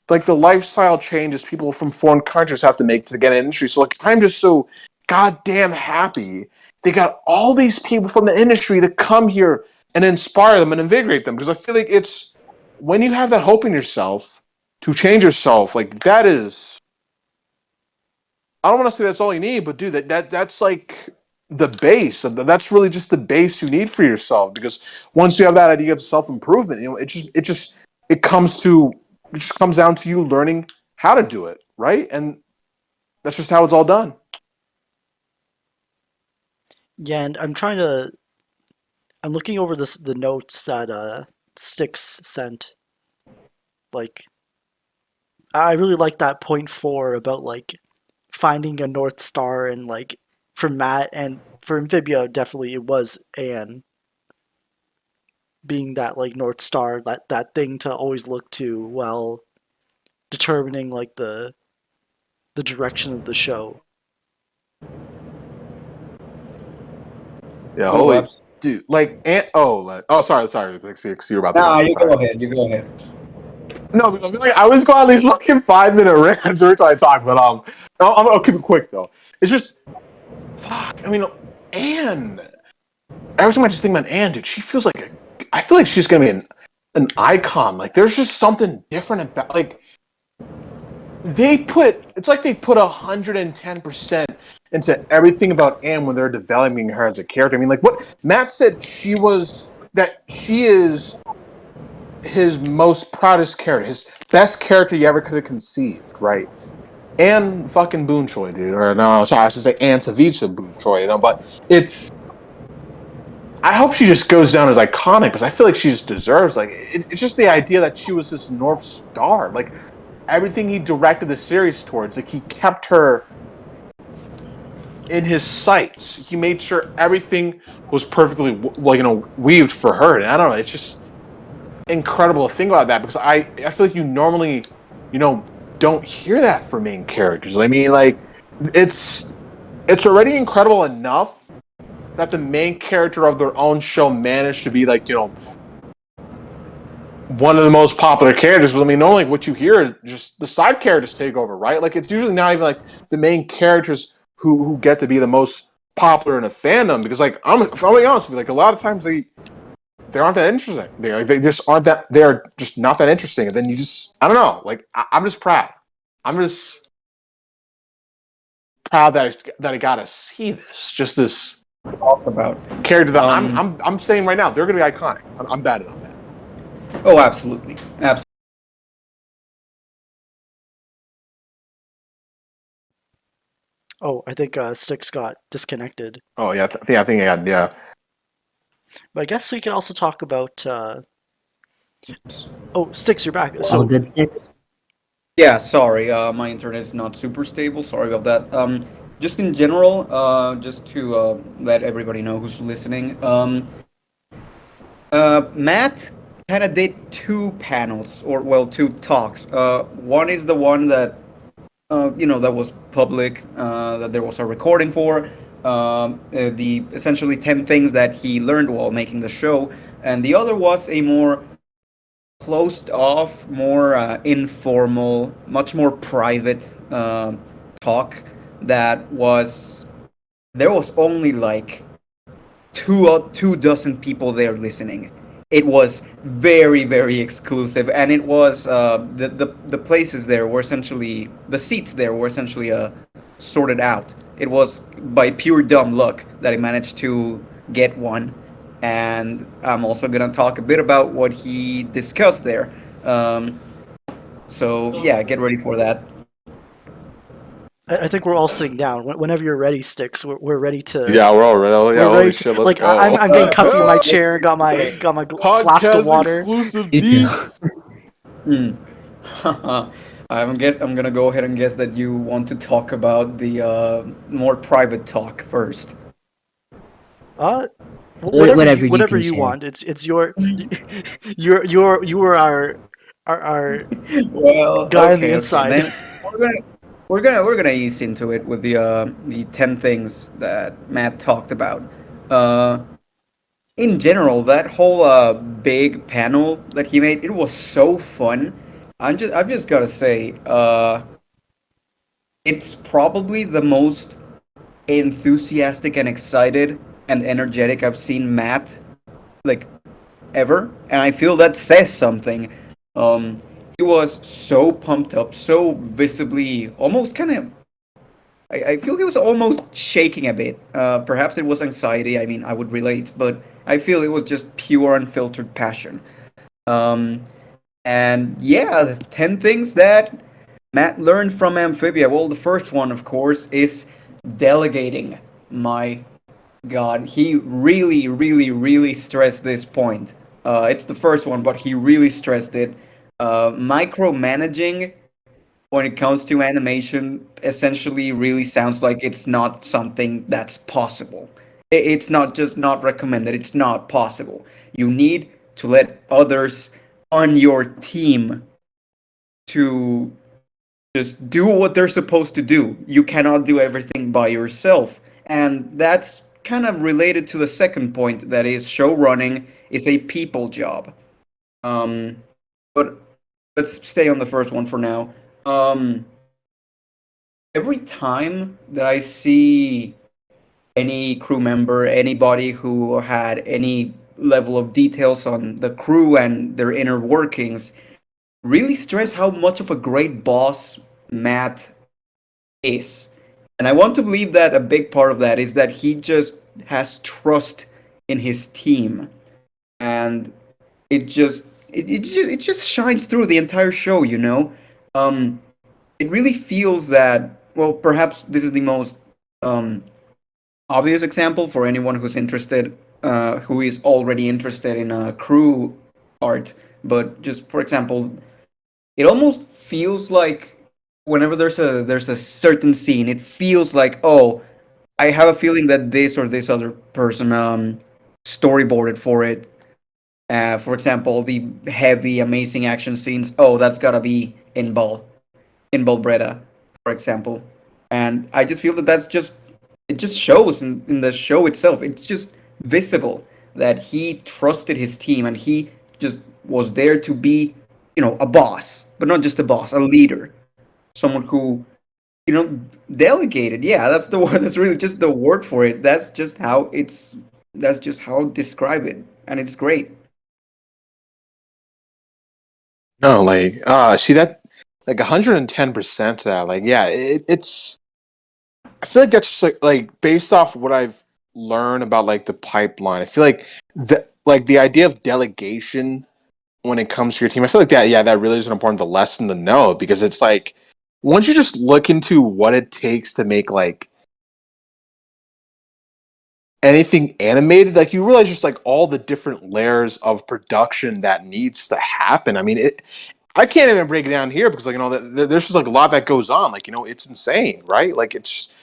Like the lifestyle changes people from foreign countries have to make to get an industry. So like I'm just so goddamn happy they got all these people from the industry to come here and inspire them and invigorate them. Because I feel like it's when you have that hope in yourself to change yourself, like that is I don't want to say that's all you need, but dude, that's like the base. That's really just the base you need for yourself. Because once you have that idea of self improvement, you know, it just comes down to you learning how to do it, right? And that's just how it's all done. Yeah, and I'm looking over the notes that Styx sent. Like, I really like that point 4 about like finding a North Star, and like for Matt and for Amphibia, definitely it was Anne being that like North Star, that thing to always look to while determining like the direction of the show. Yeah, Oh, holy abs- dude. Like sorry. Like, see, you're about to Nah, go. you Sorry. go ahead. You go ahead. No, because I feel like I was going on these fucking 5-minute rants every time I talk, but I'll keep it quick though. It's just fuck. I mean, Anne. Every time I just think about Anne, dude, she feels like I feel like she's gonna be an icon. Like there's just something different about like it's like they put 110% into everything about Anne when they're developing her as a character. I mean, like what Matt said, she is his most proudest character, his best character he ever could have conceived, right? Anne fucking Boon Choi, dude. Or no, sorry, I should say Anne Savicha Boon Choi, you know, but I hope she just goes down as iconic because I feel like she just deserves it's just the idea that she was this North Star. Like everything he directed the series towards, like he kept her in his sights. He made sure everything was perfectly weaved for her. And I don't know, it's just incredible to think about that because I feel like you normally, don't hear that from main characters. I mean, like it's already incredible enough that the main character of their own show managed to be like, one of the most popular characters. But I mean, normally what you hear is just the side characters take over, right? Like it's usually not even like the main characters who get to be the most popular in a fandom. Because like I'm being honest with you, like a lot of times they aren't that interesting. They just aren't that. They're just not that interesting. And then you just I don't know. Like I'm just proud. I'm just proud that I got to see this. Just this Talk about. character that I'm saying right now they're going to be iconic. I'm betting on that. Oh, absolutely, absolutely. Oh, I think Styx got disconnected. Oh yeah, I think I got yeah. But I guess we can also talk about. Oh, Styx, you're back. All So good, Six? Yeah, sorry. My internet is not super stable. Sorry about that. Just in general, just to let everybody know who's listening. Matt kind of did two panels, or well, two talks. One is the one that that was public, that there was a recording for, the essentially 10 things that he learned while making the show, and the other was a more closed off, more informal, much more private talk that was there was only like two dozen people there listening, it was very, very exclusive, and it was the places there were essentially the seats there were essentially sorted out. It was by pure dumb luck that I managed to get one, and I'm also gonna talk a bit about what he discussed there. Um, so yeah, get ready for that. I think we're all sitting down. Whenever you're ready, Sticks, we're ready to. Yeah, we're all ready. Yeah, We're holy ready shit, to. let's Like go. I'm getting comfy in my chair. Got my flask of Podcast water. exclusive You too. deets. Hmm. I'm gonna go ahead and guess that you want to talk about the more private talk first. Uh, Whatever you whatever can you share. want. It's your you were our Well, guy on the okay. inside. Then we're gonna ease into it with the 10 things that Matt talked about. Uh, in general, that whole big panel that he made, it was so fun. I've just gotta say, it's probably the most enthusiastic and excited and energetic I've seen Matt like ever, and I feel that says something. He was so pumped up, so visibly, almost kind of. I feel he was almost shaking a bit. Perhaps it was anxiety. I mean, I would relate, but I feel it was just pure, unfiltered passion. Um, and yeah, the 10 things that Matt learned from Amphibia. Well, the first one, of course, is delegating. My God, he really, really, really stressed this point. It's the first one, but he really stressed it. Micromanaging when it comes to animation essentially really sounds like it's not something that's possible. It's not just not recommended, it's not possible. You need to let others on your team to just do what they're supposed to do. You cannot do everything by yourself. And that's kind of related to the second point, that is show running is a people job. Um, but let's stay on the first one for now. Um, every time that I see any crew member, anybody who had any level of details on the crew and their inner workings, really stress how much of a great boss Matt is. And I want to believe that a big part of that is that he just has trust in his team. And it just shines through the entire show, you know? It really feels that, well, perhaps this is the most um, obvious example for anyone who's interested, who is already interested in crew art. But just for example, it almost feels like whenever there's a certain scene, it feels like, oh, I have a feeling that this or this other person storyboarded for it. For example, the heavy, amazing action scenes. Oh, that's gotta be in Breda, for example. And I just feel that that's just it just shows in the show itself. It's just visible that he trusted his team and he just was there to be, a boss, but not just a boss, a leader, someone who, delegated. Yeah, that's the word. That's really just the word for it. That's just how I describe it, and it's great. No, like, see that, like 110% that, like, yeah, it's. I feel like that's just like based off what I've learned about like the pipeline. I feel like the idea of delegation when it comes to your team. I feel like that, yeah, that really is an important lesson to know, because it's like once you just look into what it takes to make like anything animated, like you realize just like all the different layers of production that needs to happen. I mean, I can't even break it down here because, like, there's just like a lot that goes on. Like, it's insane, right? Like, it's,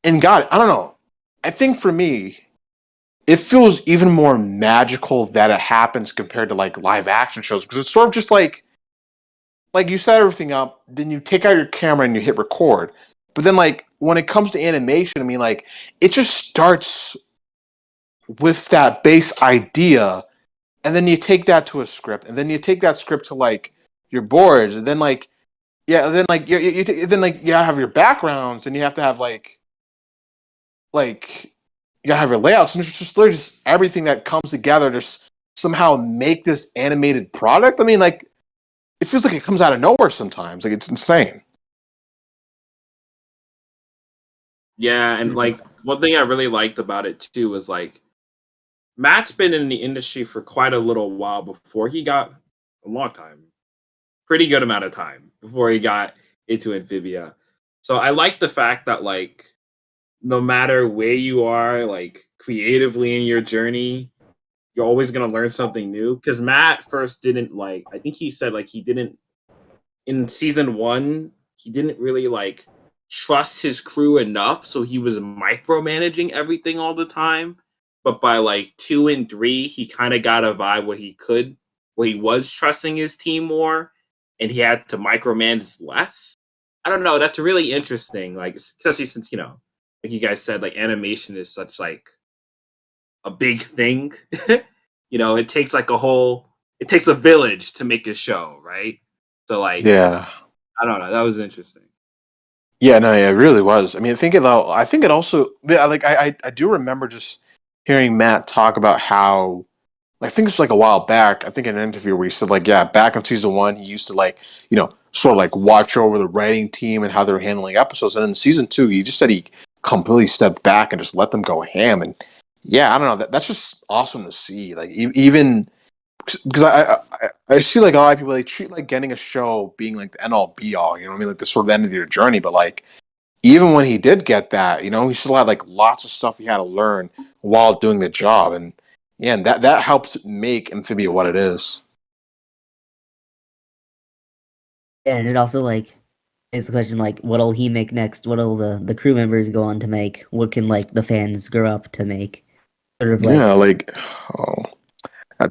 and God, I don't know. I think for me, it feels even more magical that it happens compared to like live action shows, because it's sort of just like you set everything up, then you take out your camera and you hit record. But then, like, when it comes to animation, I mean, like, it just starts with that base idea, and then you take that to a script, and then you take that script to like your boards, and then like, yeah, then like then like you have your backgrounds, and you have to have like you gotta have your layouts, and it's just literally just everything that comes together just somehow make this animated product. I mean, like, it feels like it comes out of nowhere sometimes. Like, it's insane. Yeah, and like one thing I really liked about it too was like Matt's been in the industry for quite a little while before he got a long time, pretty good amount of time before he got into Amphibia. So I like the fact that like no matter where you are, like creatively in your journey, you're always gonna learn something new. Because Matt first didn't like, I think he said like he didn't in season one, he didn't really like trust his crew enough, so he was micromanaging everything all the time. But by like 2 and 3, he kind of got a vibe where he was trusting his team more, and he had to micromanage less. I don't know. That's really interesting. Like, especially since like you guys said, like animation is such like a big thing. It takes like it takes a village to make a show, right? So like, Yeah. I don't know. That was interesting. Yeah, no, yeah, it really was. I mean, I think it also, yeah, like, I do remember just hearing Matt talk about how, I think it's like a while back, I think in an interview where he said, like, yeah, back in season one, he used to, like, sort of like watch over the writing team and how they were handling episodes. And in season two, he just said he completely stepped back and just let them go ham. And yeah, I don't know, that's just awesome to see. Like, even because I see like a lot of people, they treat like getting a show being like the end all be all, you know what I mean, like the sort of end of your journey. But like even when he did get that, he still had like lots of stuff he had to learn while doing the job. And yeah, and that helps make Amphibia what it is. And it also like is the question like what'll he make next? What'll the crew members go on to make? What can like the fans grow up to make? Sort of like Yeah, like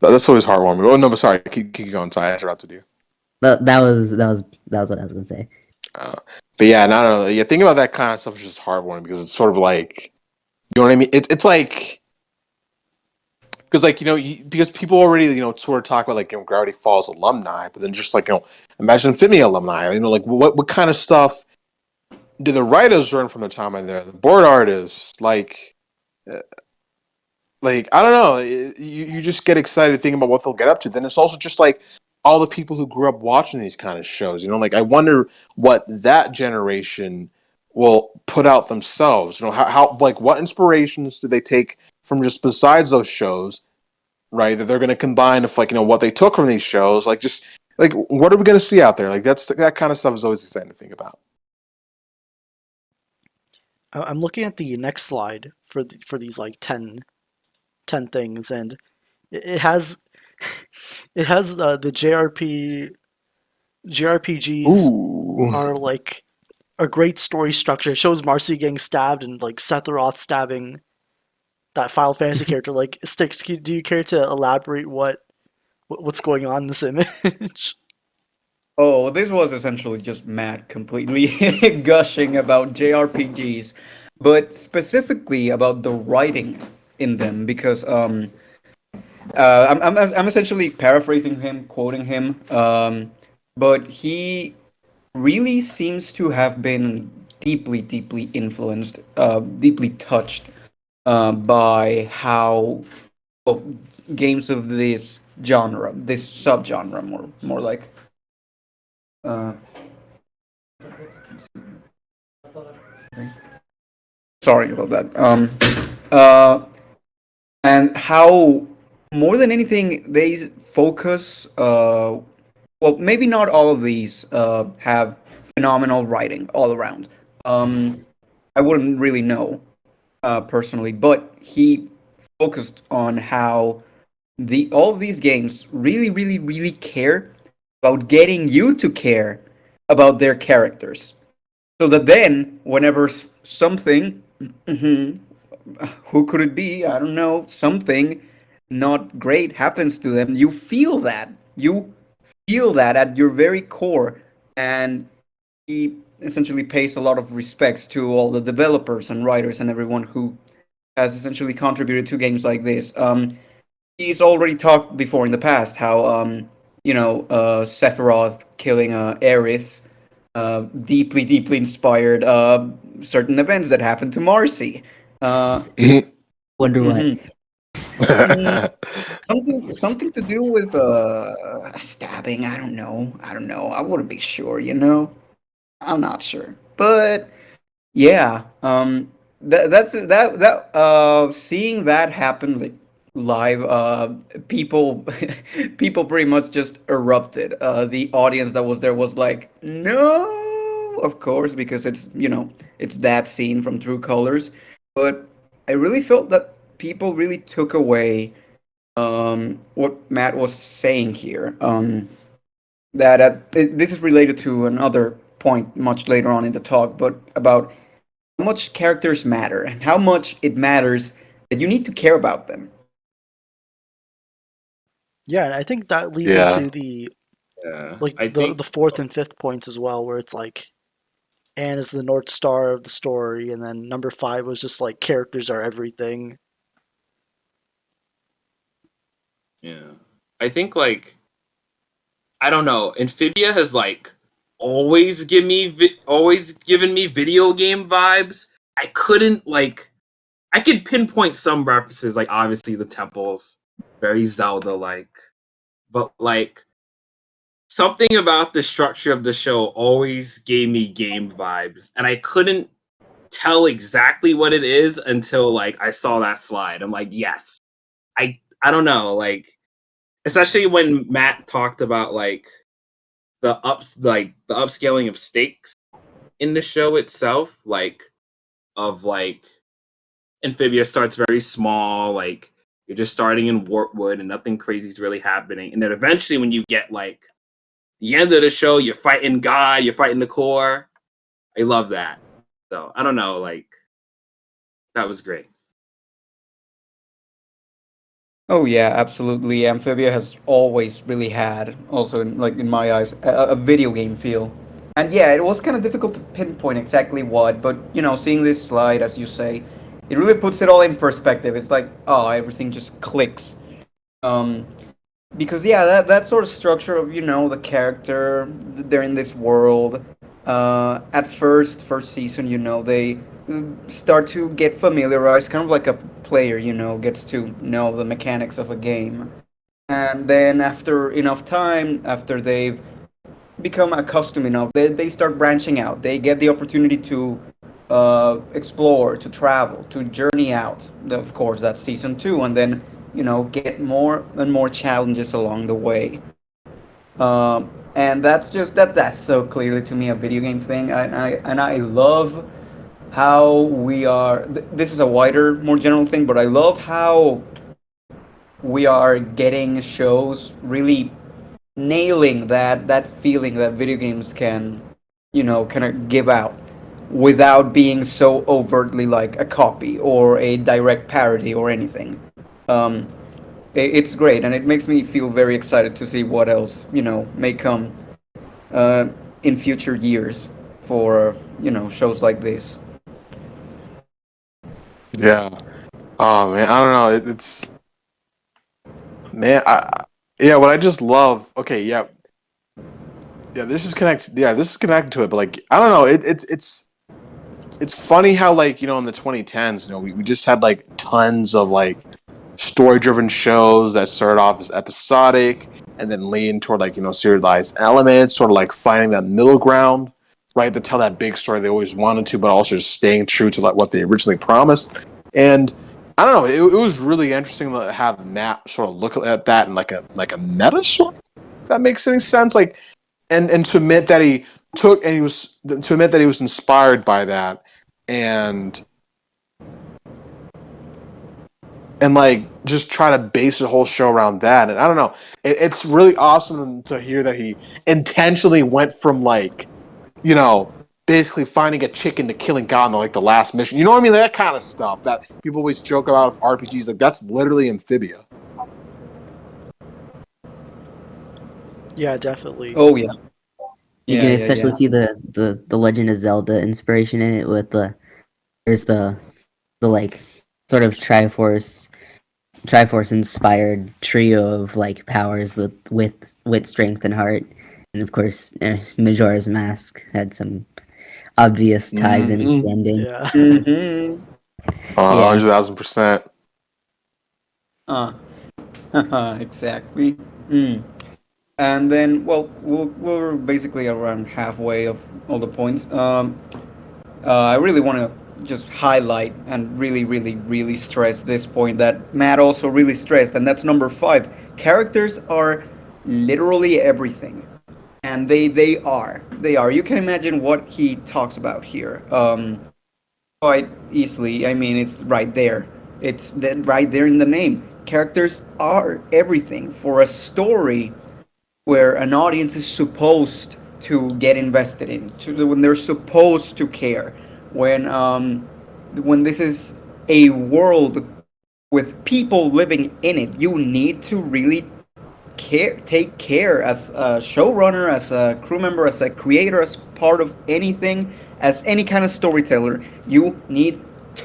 that's always heartwarming. Oh no, but sorry, keep going. Sorry, I interrupted you. that was what I was gonna say. But yeah, no, no, yeah. Thinking about that kind of stuff is just heartwarming because it's sort of like, you know what I mean. It's like because like because people already sort of talk about like Gravity Falls alumni, but then just like imagine Amphibia alumni. Like what kind of stuff do the writers learn from the time in there? The board artists, like I don't know, you just get excited thinking about what they'll get up to. Then it's also just like all the people who grew up watching these kind of shows. Like I wonder what that generation will put out themselves. How like what inspirations do they take from just besides those shows, right? That they're going to combine with like what they took from these shows. Like just like what are we going to see out there? Like that kind of stuff is always exciting to think about. I'm looking at the next slide for these like 10 things, and it has the JRPGs Ooh. are like a great story structure. It shows Marcy getting stabbed and like Sephiroth stabbing that Final Fantasy character. Like, Styx, do you care to elaborate what's going on in this image? Oh, this was essentially just Matt completely gushing about JRPGs, but specifically about the writing in them because I'm essentially paraphrasing him, quoting him, but he really seems to have been deeply, deeply influenced, deeply touched by how well, games of this genre, this subgenre, more like. Uh, Sorry about that. And how more than anything they focus. Well, maybe not all of these have phenomenal writing all around. I wouldn't really know personally, but he focused on how all of these games really, really, really care about getting you to care about their characters. So that then, whenever something, who could it be? I don't know, something not great happens to them, you feel that. You feel that at your very core. And he essentially pays a lot of respects to all the developers and writers and everyone who has essentially contributed to games like this. He's already talked before in the past how, Sephiroth killing Aerith deeply, deeply inspired certain events that happened to Marcy. Wonder what? Mhm. Something to do with stabbing. I don't know. I wouldn't be sure. I'm not sure. But yeah, seeing that happen like live, people people pretty much just erupted. The audience that was there was like, no, of course, because it's that scene from True Colors. But I really felt that people really took away what Matt was saying here. That this is related to another point much later on in the talk, but about how much characters matter and how much it matters that you need to care about them. Yeah, and I think that leads Yeah. into the I the think fourth and fifth points as well, where it's like Anne is the North Star of the story, and then number 5 was just like characters are everything. yeah. I think like I don't know. Amphibia has like always always given me video game vibes. I couldn't like I could pinpoint some references, like obviously the temples, very Zelda like, but like something about the structure of the show always gave me game vibes, and I couldn't tell exactly what it is until like I saw that slide. I'm like, yes. I don't know, like especially when Matt talked about like the upscaling of stakes in the show itself, like of like Amphibia starts very small, like you're just starting in Wartwood and nothing crazy is really happening. And then eventually when you get like the end of the show, you're fighting God, you're fighting the core. I love that. So I don't know, like that was great. Oh yeah, absolutely. Amphibia has always really had, also in my eyes, a video game feel. And yeah, it was kind of difficult to pinpoint exactly what, but seeing this slide, as you say, it really puts it all in perspective. It's like, oh, everything just clicks. Um, because yeah, that sort of structure of the character, they're in this world. At first season, they start to get familiarized, kind of like a player, gets to know the mechanics of a game. And then after enough time, after they've become accustomed enough, they start branching out. They get the opportunity to explore, to travel, to journey out. Of course, that's season 2, and then get more and more challenges along the way. And that's just that's so clearly to me a video game thing, and I love how we are. This is a wider, more general thing, but I love how we are getting shows really nailing that feeling that video games can kind of give out without being so overtly like a copy or a direct parody or anything. um, it's great, and it makes me feel very excited to see what else may come uh, in future years for shows like this. Yeah. Oh man, I don't know. It's man. Yeah. What I just love. Okay. Yeah. Yeah. This is connected. Yeah. This is connected to it. But like, I don't know. It's funny how like in the 2010s, we just had like tons of like story-driven shows that started off as episodic and then lean toward like serialized elements, sort of like finding that middle ground, right? To tell that big story they always wanted to, but also just staying true to like what they originally promised. And I don't know, it was really interesting to have Matt sort of look at that in like a meta sort. If that makes any sense, like, and to admit that he was inspired by that, and like just try to base the whole show around that. And I don't know, it's really awesome to hear that he intentionally went from like, basically finding a chicken to killing God in like the last mission. You know what I mean? That kind of stuff that people always joke about with RPGs. Like that's literally Amphibia. Yeah, definitely. Oh yeah. You Yeah, can yeah, especially yeah. see the Legend of Zelda inspiration in it with there's the like sort of Triforce inspired trio of like powers with wit, strength, and heart, and of course Majora's Mask had some obvious ties in the ending. Yeah. Mm-hmm. Yeah. 100,000%. Uh, exactly. Mm. And then, well, we're basically around halfway of all the points. I really want to just highlight and really, really, really stress this point that Matt also really stressed, and that's number 5. Characters are literally everything, and they are. You can imagine what he talks about here. Quite easily. I mean, it's right there. It's right there in the name. Characters are everything for a story where an audience is supposed to get invested in, when they're supposed to care, when this is a world with people living in it. You need to really take care as a showrunner, as a crew member, as a creator, as part of anything, as any kind of storyteller. You need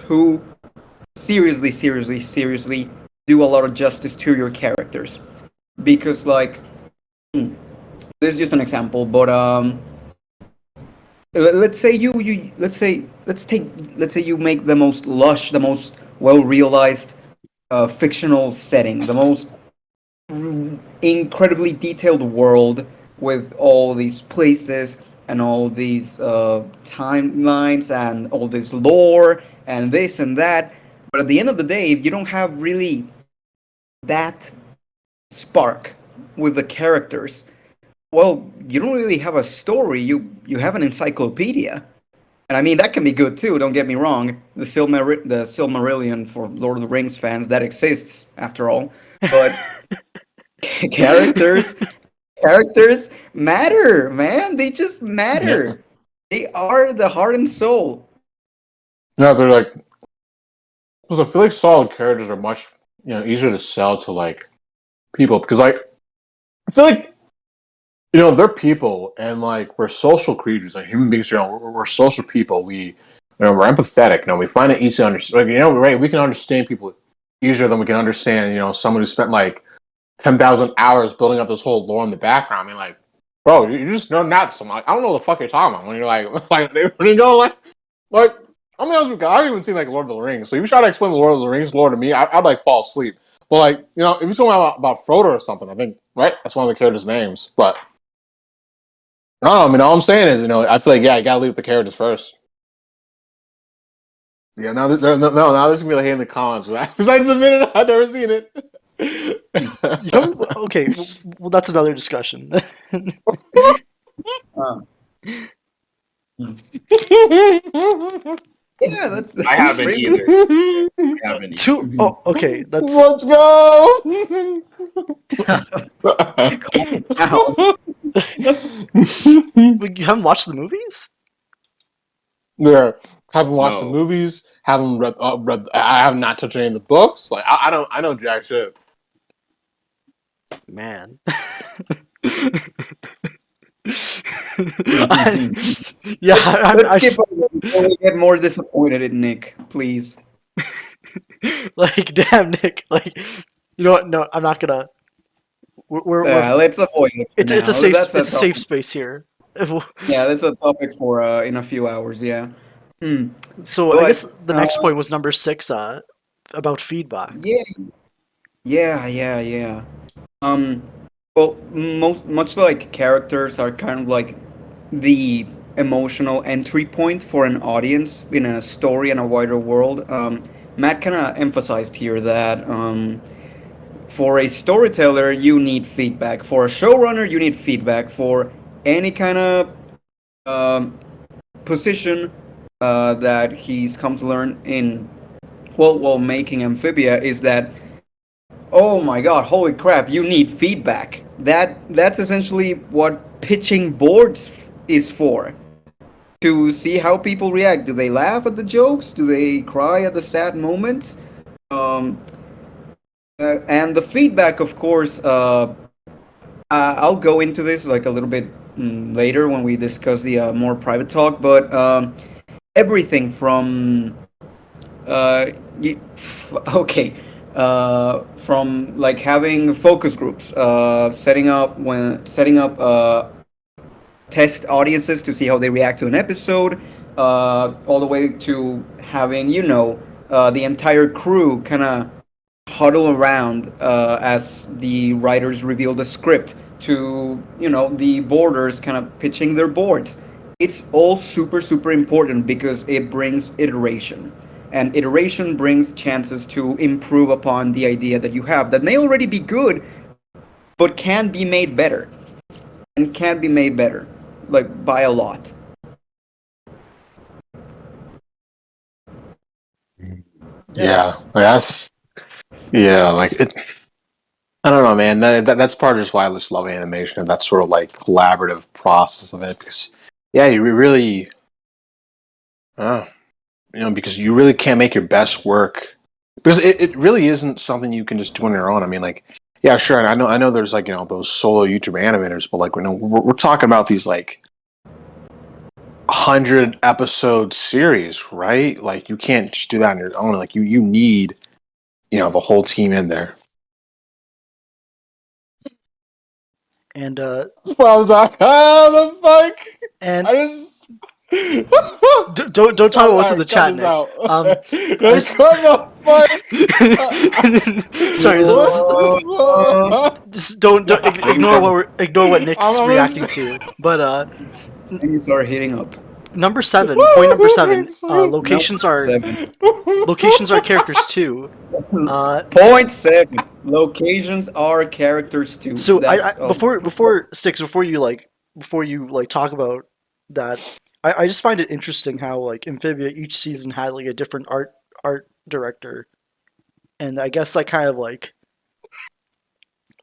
to seriously, seriously, seriously do a lot of justice to your characters, because like this is just an example, but let's say let's say you make the most lush, the most well realized fictional setting, the most incredibly detailed world with all these places and all these timelines and all this lore and this and that. But at the end of the day, if you don't have really that spark with the characters, well, you don't really have a story. You have an encyclopedia. And I mean, that can be good too, don't get me wrong. The Silmarillion, for Lord of the Rings fans, that exists after all. But characters characters matter, man. They just matter. Yeah. They are the heart and soul. No, they're like, because I feel like solid characters are much easier to sell to like people, because like I feel like they're people, and like we're social creatures, like human beings. We're social people. We're empathetic. We find it easy to understand. Like, right? We can understand people easier than we can understand someone who spent like 10,000 hours building up this whole lore in the background. I mean, like, bro, you just know not some. Like, I don't know what the fuck you're talking about when you're like, when you go like. I'm honest with you, I haven't even seen like Lord of the Rings. So if you try to explain the Lord of the Rings lore to me, I'd like fall asleep. But like, if you're talking about Frodo or something, I think right, that's one of the characters' names. But no, I mean, all I'm saying is, I feel like you gotta leave the characters first. Yeah, now now there's gonna be like hate in the comments. Because I just admitted I've never seen it. Okay, well, that's another discussion. Yeah, that's I haven't pretty either. good. I haven't either. Oh, okay, that's. Let's go. You haven't watched the movies? Yeah, haven't watched the No. movies. Haven't read. I have not touched any of the books. Like I don't. I know jack shit. Man. Yeah, Let's skip over before we get more disappointed in Nick, please. like, damn, Nick. Like, you know what? No, I'm not gonna. Let's avoid it. For It's now. a safe That's it's a safe topic. space here. Yeah, that's a topic for in a few hours. Yeah. Hmm. So I guess But the next point was number 6, about feedback. yeah. Um, well, much like characters are kind of like the emotional entry point for an audience in a story and a wider world. Matt kind of emphasized here that for a storyteller, you need feedback. For a showrunner, you need feedback. For any kind of um, position that he's come to learn in, well, while making Amphibia, is that, oh my god, holy crap, you need feedback. That's essentially what pitching boards is for. To see how people react. Do they laugh at the jokes? Do they cry at the sad moments? Um, and the feedback, of course, I'll go into this like a little bit later when we discuss the more private talk, but everything from uh, y- okay, from like having focus groups, setting up test audiences to see how they react to an episode, all the way to having the entire crew kind of huddle around as the writers reveal the script to, the boarders kind of pitching their boards. It's all super, super important because it brings iteration. And iteration brings chances to improve upon the idea that you have that may already be good, but can be made better. And can be made better, like by a lot. Yeah, that's like it. I don't know, man. That's part of just why I just love animation and that sort of like collaborative process of it. Because yeah, you really, because you really can't make your best work because it really isn't something you can just do on your own. I mean, like, yeah, sure. I know there's like those solo YouTube animators, but like we're talking about these like 100 episode series, right? Like you can't just do that on your own. Like you need the whole team in there. And I was like, how the fuck? and I just don't talk about what's in the chat, Nick. Sorry, just don't ignore what Nick's reacting to. But And you start hitting up. number 7, point number 7. Locations are characters too. Point 7. Locations are characters too. So before you talk about that, I just find it interesting how like Amphibia each season had like a different art director, and I guess that kind of like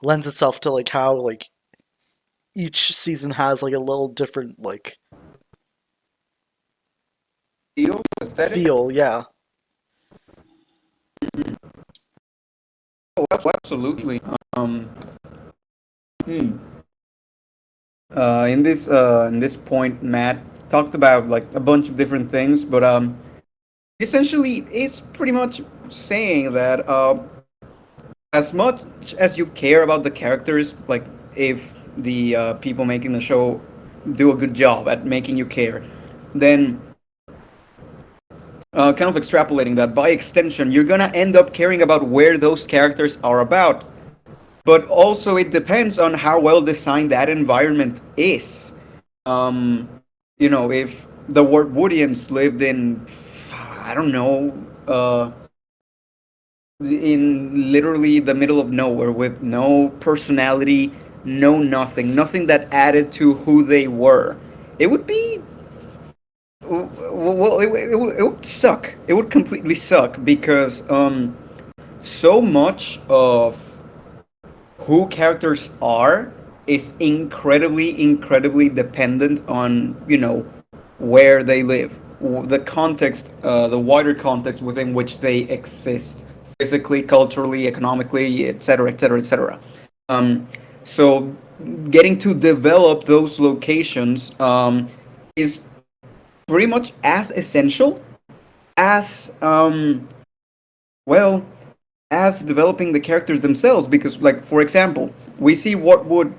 lends itself to like how like each season has like a little different like feel, yeah. Oh, absolutely. In this point, Matt talked about like a bunch of different things, but essentially, it's pretty much saying that as much as you care about the characters, like if the people making the show do a good job at making you care, then kind of extrapolating that by extension, you're gonna end up caring about where those characters are about. But also, it depends on how well designed that environment is. If the Wartwoodians lived in, I don't know, in literally the middle of nowhere with no personality, nothing that added to who they were, it would be well, it would suck. It would completely suck because so much of who characters are is incredibly dependent on where they live, the context, the wider context within which they exist, physically, culturally, economically, etc., etc., etc. So getting to develop those locations is pretty much as essential as as developing the characters themselves, because like for example, we see what would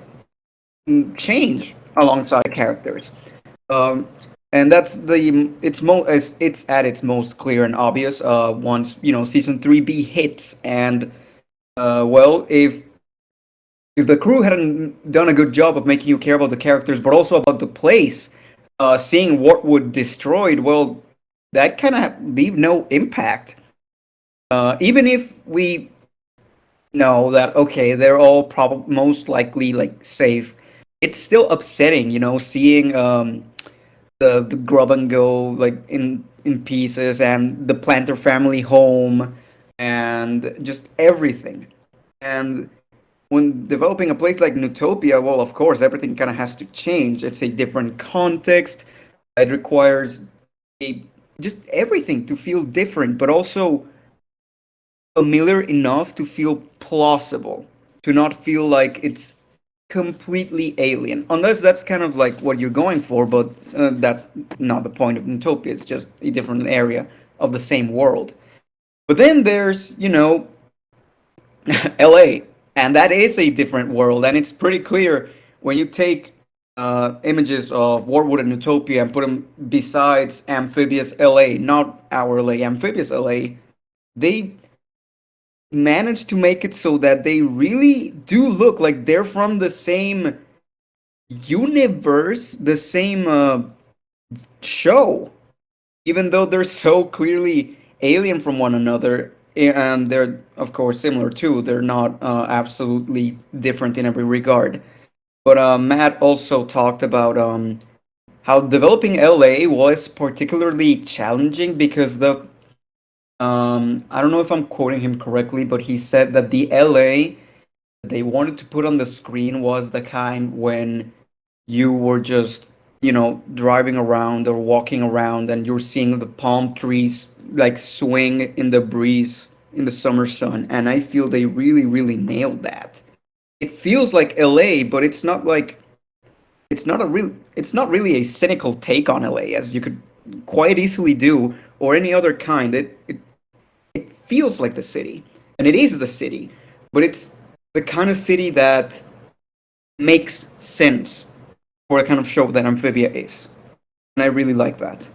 change alongside characters, and that's it's at its most clear and obvious once season 3B hits, and if the crew hadn't done a good job of making you care about the characters but also about the place, seeing Wartwood destroyed, well, that kind of leave no impact. Even if we know that okay, they're all probably most likely like safe, it's still upsetting, seeing the grub and go like in pieces, and the planter family home, and just everything. And when developing a place like Newtopia, well, of course, everything kind of has to change. It's a different context. It requires just everything to feel different, but also familiar enough to feel plausible, to not feel like it's completely alien. Unless that's kind of like what you're going for, but that's not the point of Newtopia. It's just a different area of the same world. But then there's, LA, and that is a different world, and it's pretty clear when you take images of Wartwood and Newtopia and put them besides Amphibious LA, not our LA, Amphibious LA, they managed to make it so that they really do look like they're from the same universe, the same show, even though they're so clearly alien from one another. And they're, of course, similar too. They're not absolutely different in every regard. But Matt also talked about how developing LA was particularly challenging because I don't know if I'm quoting him correctly, but he said that the LA they wanted to put on the screen was the kind when you were just, driving around or walking around and you're seeing the palm trees like swing in the breeze in the summer sun. And I feel they really, really nailed that. It feels like LA, but it's not really a cynical take on LA as you could quite easily do or any other kind. It feels like the city, and it is the city, but it's the kind of city that makes sense for the kind of show that Amphibia is, and I really like that.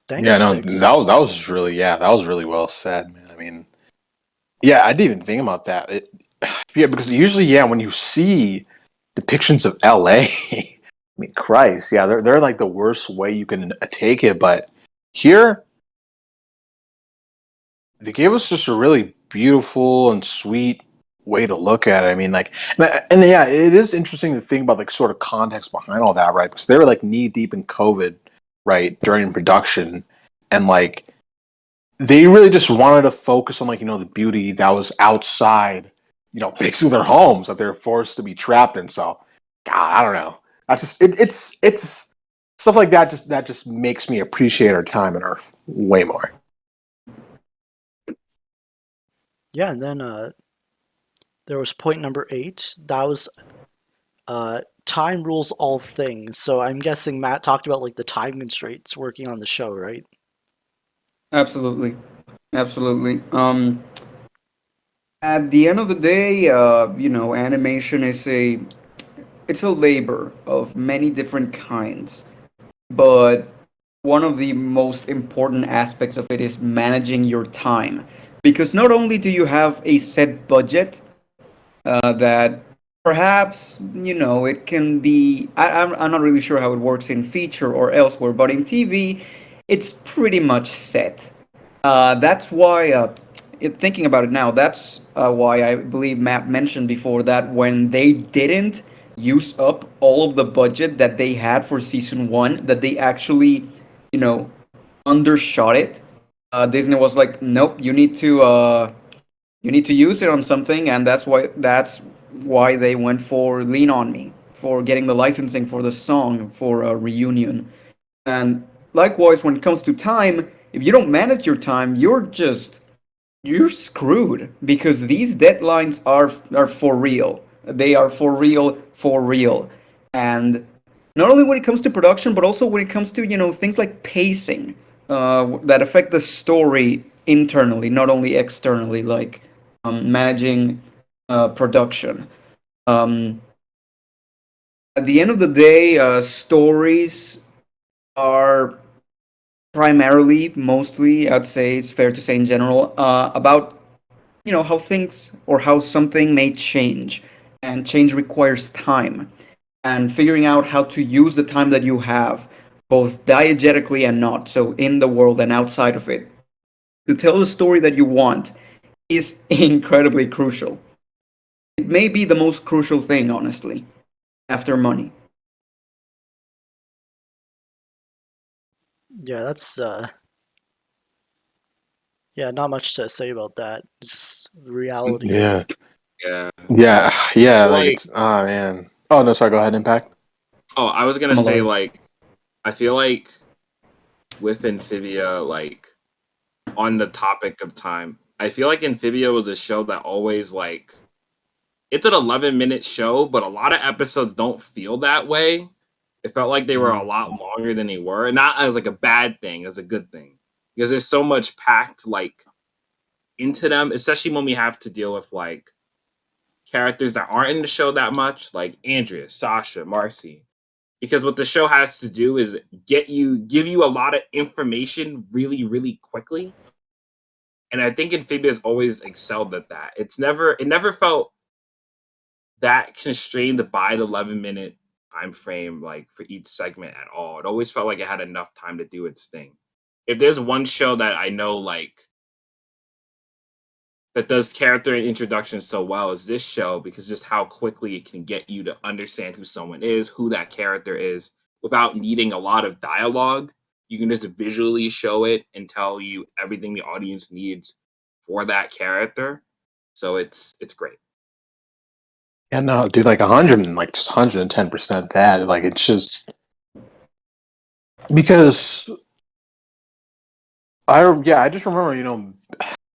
Thanks, Yeah, no, Sticks. that was really that was really well said, man. I mean, yeah, I didn't even think about that. Yeah, because usually, when you see depictions of LA, I mean, Christ, yeah, they're like the worst way you can take it. But here, they gave us just a really beautiful and sweet way to look at it. I mean, like, and yeah, it is interesting to think about like sort of context behind all that, right? Because they were like knee deep in COVID, right, during production, and like they really just wanted to focus on like the beauty that was outside, basically their homes that they're forced to be trapped in. So, God, I don't know. That's just it's stuff like that. Just makes me appreciate our time on Earth way more. Yeah, and then there was point number 8. That was time rules all things. So I'm guessing Matt talked about like the time constraints working on the show, right? Absolutely, absolutely. At the end of the day, animation is it's a labor of many different kinds, but one of the most important aspects of it is managing your time. Because not only do you have a set budget that perhaps, it can be, I'm not really sure how it works in feature or elsewhere, but in TV, it's pretty much set. That's why, thinking about it now, that's why I believe Matt mentioned before that when they didn't use up all of the budget that they had for season one, that they actually, you know, undershot it. Disney was like, nope, you need to use it on something, and that's why they went for Lean on Me for getting the licensing for the song for a reunion. And likewise, when it comes to time, if you don't manage your time, you're screwed because these deadlines are for real. They are for real. And not only when it comes to production, but also when it comes to things like pacing that affect the story internally, not only externally, like managing production. Um, at the end of the day, stories are primarily, mostly, I'd say it's fair to say in general, about how things or how something may change, and change requires time, and figuring out how to use the time that you have, both diegetically and not, so in the world and outside of it, to tell the story that you want is incredibly crucial. It may be the most crucial thing, honestly, after money. Yeah, that's yeah, not much to say about that. It's just the reality Yeah, of Yeah. yeah. Like Like, it's man. Oh no, sorry. Go ahead. Impact. oh, I was gonna I'm say, alive. like, I feel like with Amphibia, like, on the topic of time, I feel like Amphibia was a show that always, like, it's an 11-minute show, but a lot of episodes don't feel that way. It felt like they were a lot longer than they were. Not as like a bad thing, as a good thing. Because there's so much packed like into them, especially when we have to deal with like characters that aren't in the show that much, like Andrea, Sasha, Marcy. because what the show has to do is give you a lot of information really, really quickly. And I think Amphibia has always excelled at that. It never felt that constrained by the 11-minute time frame, like for each segment at all. It always felt like it had enough time to do its thing. If there's one show that I know like that does character introduction so well is this show, because just how quickly it can get you to understand who someone is, who that character is, without needing a lot of dialogue. You can just visually show it and tell you everything the audience needs for that character. So it's great. Yeah, no, dude, like 100 and like just 110% that. Like it's just because I just remember,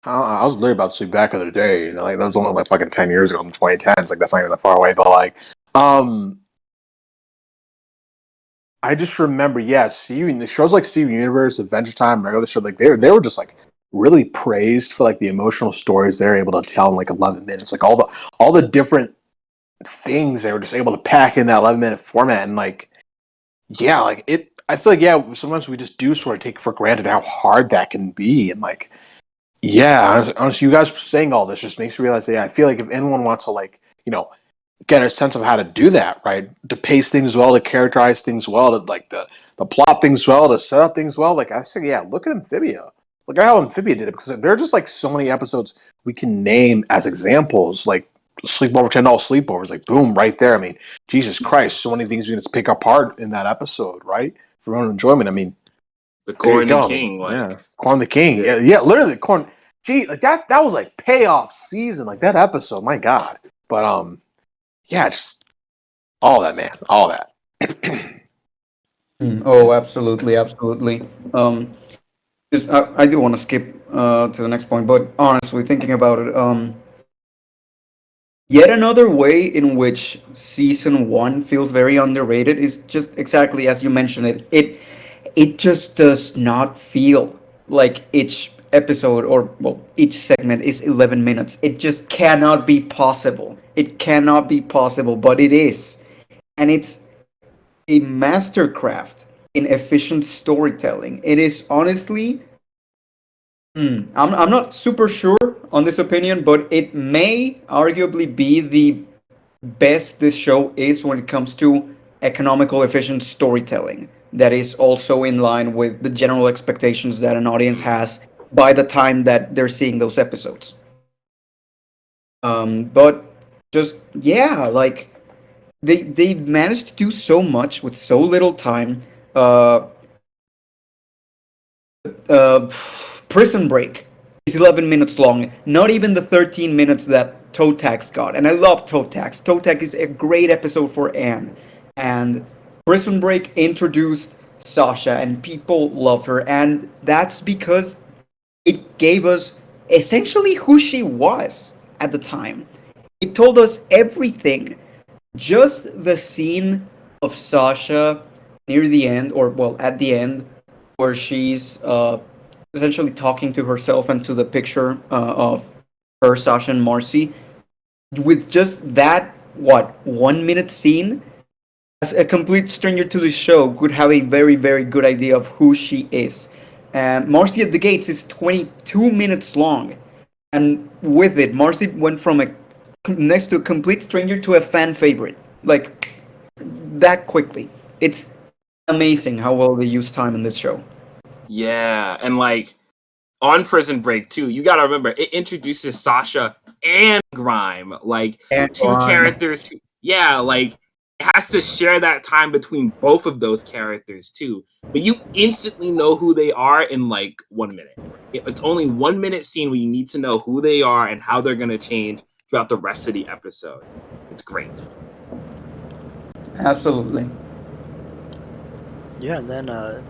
I was literally about to sleep back the other day, like that was only like fucking 10 years ago in the 2010s, like that's not even that far away, but like I just remember, Steven, the shows like Steven Universe, Adventure Time, regular show, like they were just like really praised for like the emotional stories they're able to tell in like 11 minutes, like all the different things they were just able to pack in that 11-minute format, and like like it. I feel like sometimes we just do sort of take for granted how hard that can be, and like honestly, you guys saying all this just makes me realize that I feel like if anyone wants to like get a sense of how to do that, right, to pace things well, to characterize things well, to like the plot things well, to set up things well, like I say, look at Amphibia. Look at how Amphibia did it, because there are just like so many episodes we can name as examples, like Sleepover $10 sleepovers, like boom, right there. I mean, Jesus Christ, so many things you can just pick apart in that episode, right? For your own enjoyment. I mean, the Corn and King, Corn the King, literally Corn. Gee, like that was like payoff season, like that episode. My God, but just all that, man, all that. Oh, absolutely. I do want to skip to the next point, but honestly, thinking about it, yet another way in which season 1 feels very underrated is just exactly as you mentioned it. It just does not feel like each episode each segment is 11 minutes. It just cannot be possible. It cannot be possible, but it is. And it's a mastercraft in efficient storytelling. It is honestly, I'm not super sure on this opinion, but it may arguably be the best this show is when it comes to economical, efficient storytelling. That is also in line with the general expectations that an audience has by the time that they're seeing those episodes. But just like they managed to do so much with so little time. Uh, Prison Break is 11 minutes long. Not even the 13 minutes that Toe Tax got. And I love Toe Tax. Toe Tax is a great episode for Anne. And Prison Break introduced Sasha, and people love her. And that's because it gave us essentially who she was at the time. It told us everything. Just the scene of Sasha near the end, at the end, where she's essentially talking to herself and to the picture of her, Sasha, and Marcy. With just that, 1 minute scene, as a complete stranger to the show could have a very, very good idea of who she is. And Marcy at the Gates is 22 minutes long. And with it, Marcy went from next to a complete stranger to a fan favorite. Like, that quickly. It's amazing how well they use time in this show. Yeah, and like on Prison Break too, you gotta remember it introduces Sasha and Grime, like And two Grime. characters. Like it has to share that time between both of those characters too. But you instantly know who they are in like 1 minute. It's only 1 minute scene where you need to know who they are and how they're gonna change throughout the rest of the episode. It's great. Absolutely. Yeah, and then I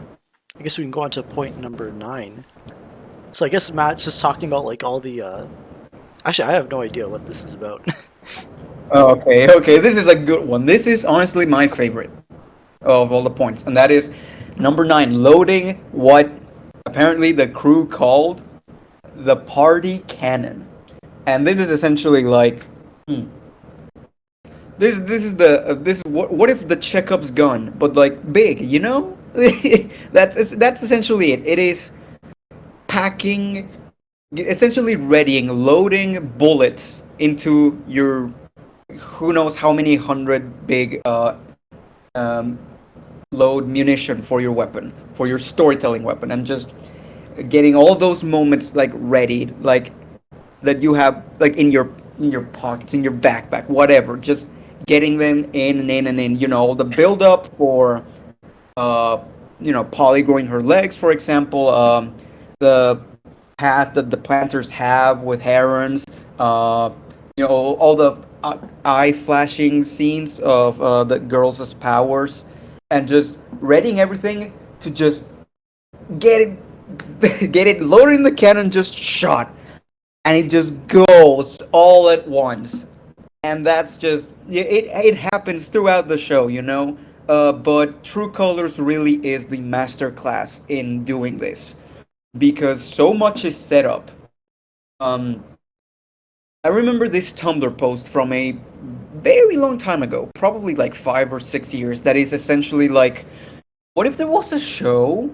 guess we can go on to point number 9. So I guess Matt's just talking about like all the. Actually, I have no idea what this is about. Okay. This is a good one. This is honestly my favorite of all the points, and that is number 9, loading what apparently the crew called the party cannon. And this is essentially like this is what if the checkup's gone, but like big, you know? That's essentially it. It is packing, essentially readying, loading bullets into your who knows how many hundred big um, load munition for your weapon, for your storytelling weapon, and just getting all those moments like ready, like that you have like in your pockets, in your backpack, whatever. Just getting them in and in and in. You know, the build up for uh, Polly growing her legs, for example. The past that the planters have with herons. All the eye flashing scenes of the girls' powers, and just readying everything to just get it get it loaded in the cannon, just shot, and it just goes all at once. And that's just it happens throughout the show, you know. But True Colors really is the master class in doing this because so much is set up. Um, I remember this Tumblr post from a very long time ago, probably like 5 or 6 years. That is essentially like, what if there was a show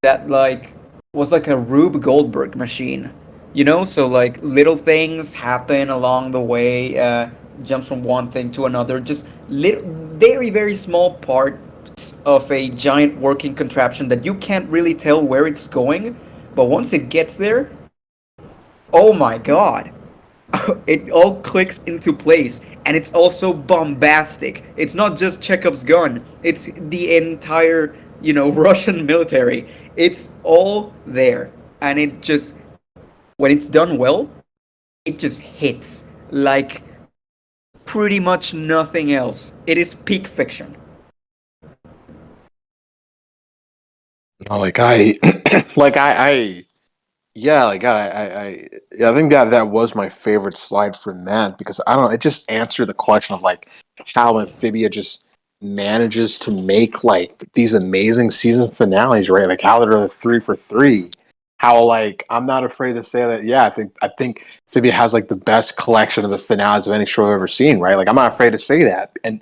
that like was like a Rube Goldberg machine, you know? So like little things happen along the way, jumps from one thing to another, just very very small parts of a giant working contraption that you can't really tell where it's going, but once it gets there, oh my god, it all clicks into place, and it's also bombastic. It's not just Chekhov's gun, it's the entire, Russian military. It's all there, and it just, when it's done well, it just hits like pretty much nothing else. It is peak fiction. Like I, like I yeah, like I think that was my favorite slide from that because I don't know, it just answered the question of like how Amphibia just manages to make like these amazing season finales, right? Like how they're 3 for 3. How like I'm not afraid to say that. Yeah, I think Amphibia has like the best collection of the finales of any show I've ever seen, right? Like I'm not afraid to say that. And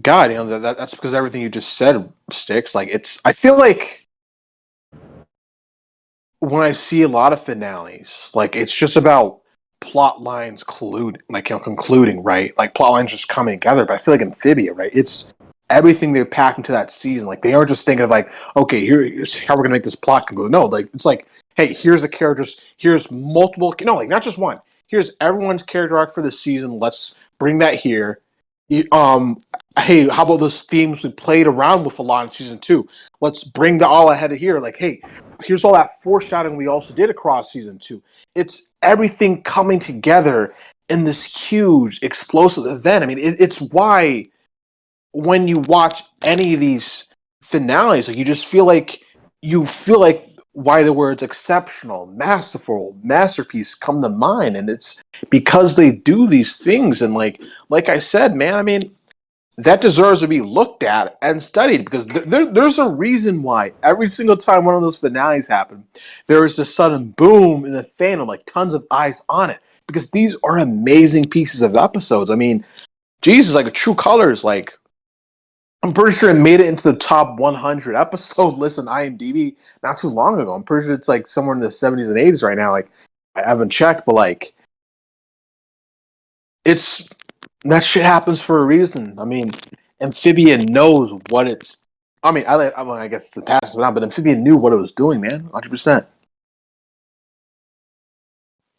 God, that's because everything you just said sticks. Like I feel like when I see a lot of finales, like it's just about plot lines concluding, right? Like plot lines just coming together. But I feel like Amphibia, right? It's everything they pack into that season. Like they aren't just thinking of like, okay, here's how we're gonna make this plot conclude. No, like it's like, hey, here's the characters, here's multiple, like not just one. Here's everyone's character arc for the season. Let's bring that here. Hey, how about those themes we played around with a lot in season 2? Let's bring that all ahead of here. Like, hey, here's all that foreshadowing we also did across season 2. It's everything coming together in this huge explosive event. I mean, it's why when you watch any of these finales, like you feel like why the words exceptional, masterful, masterpiece come to mind, and it's because they do these things. And like I said, man, I mean, that deserves to be looked at and studied because there's a reason why every single time one of those finales happen, there is a sudden boom in the fandom, like tons of eyes on it, because these are amazing pieces of episodes. I mean, Jesus, like True Colors, like I'm pretty sure it made it into the top 100 episode list on IMDb not too long ago. I'm pretty sure it's like somewhere in the 70s and 80s right now. Like I haven't checked, but like it's that shit happens for a reason. I mean, Amphibia knows what it's. I guess it's a passive now, but Amphibia knew what it was doing, man. 100%.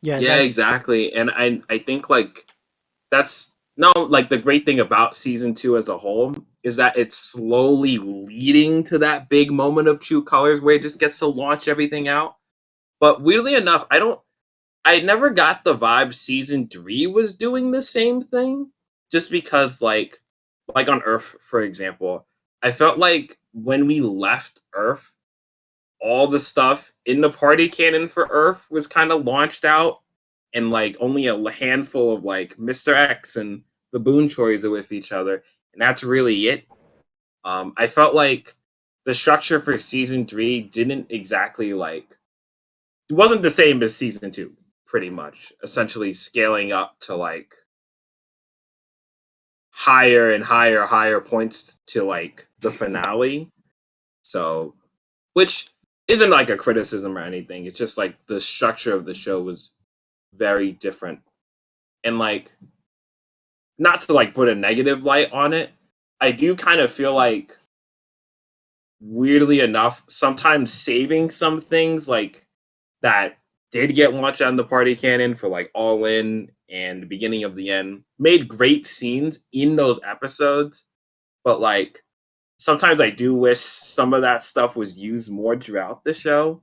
Yeah, Yeah, exactly. And I think like that's no like the great thing about season 2 as a whole is that it's slowly leading to that big moment of True Colors where it just gets to launch everything out. But weirdly enough, I never got the vibe season 3 was doing the same thing. Just because like on Earth, for example, I felt like when we left Earth, all the stuff in the party canon for Earth was kind of launched out, and like only a handful of like Mr. X and the Boon Choys are with each other, and that's really it. I felt like the structure for season 3 didn't exactly like it wasn't the same as season 2, pretty much. Essentially scaling up to like higher and higher points to like the finale. So, which isn't like a criticism or anything. It's just like the structure of the show was very different. And like, not to like put a negative light on it, I do kind of feel like, weirdly enough, sometimes saving some things like that did get launched on the party canon for like All In and the beginning of the end made great scenes in those episodes, but like sometimes I do wish some of that stuff was used more throughout the show,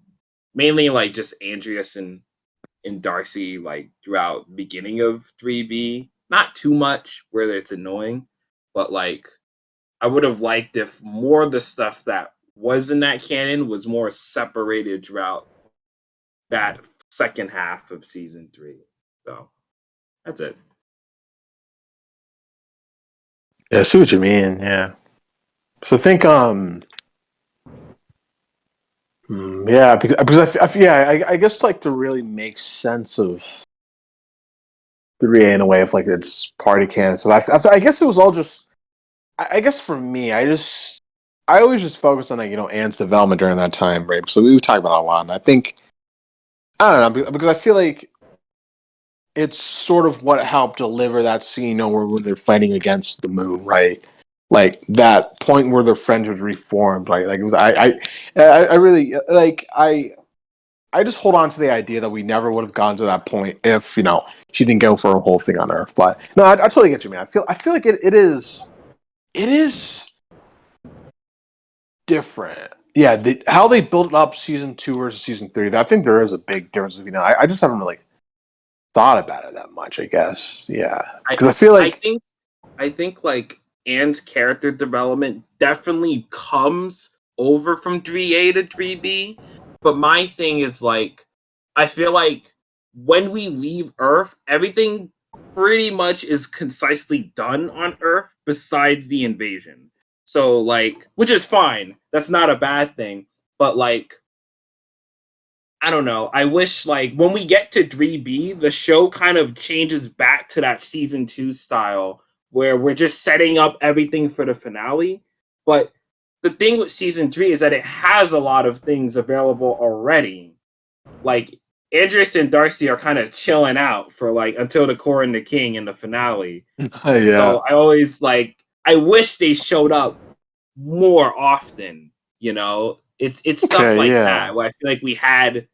mainly like just Andreas and Darcy like throughout the beginning of 3B. Not too much where it's annoying, but like I would have liked if more of the stuff that was in that canon was more separated throughout that second half of season 3. So that's it. Yeah, I see what you mean. Yeah. So I think yeah, because I guess like to really make sense of 3A in a way of like its party canon. So I guess it was all just. I guess for me, I always just focused on like Anne's development during that time, right? So we would talk about it a lot, and I think I don't know because I feel like it's sort of what helped deliver that scene, where they're fighting against the moon, right? Like that point where their friends was reformed, right? Like it was I really like I just hold on to the idea that we never would have gone to that point if she didn't go for a whole thing on Earth. But no, I totally get you, man. I feel like it is different. Yeah, how they built up season 2 versus season 3. I think there is a big difference. I just haven't really thought about it that much. I guess, yeah, because I feel like I think like Anne's character development definitely comes over from 3A to 3B, but my thing is like I feel like when we leave Earth, everything pretty much is concisely done on Earth besides the invasion. So like, which is fine. That's not a bad thing. But like, I don't know. I wish like when we get to 3B, the show kind of changes back to that season 2 style where we're just setting up everything for the finale. But the thing with season 3 is that it has a lot of things available already. Like Andres and Darcy are kind of chilling out for like until the Core and the King in the finale. yeah. So I always like I wish they showed up more often. It's stuff like that where I feel like we had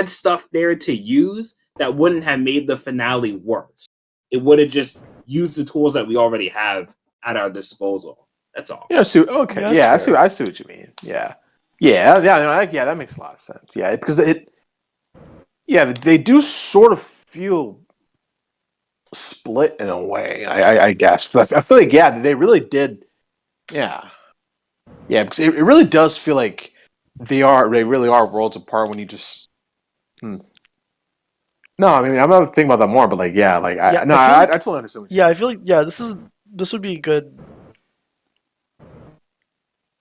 stuff there to use that wouldn't have made the finale worse. It would have just used the tools that we already have at our disposal. That's all. Yeah. Okay. Yeah. I see what you mean. Yeah. Yeah. Yeah. That makes a lot of sense. Yeah, because they do sort of feel split in a way. I guess, but I feel like they really did. Yeah. Yeah, because it really does feel like they really are worlds apart when you just. No, I mean I'm not thinking about that more, but like I totally understand. What I feel like this would be good.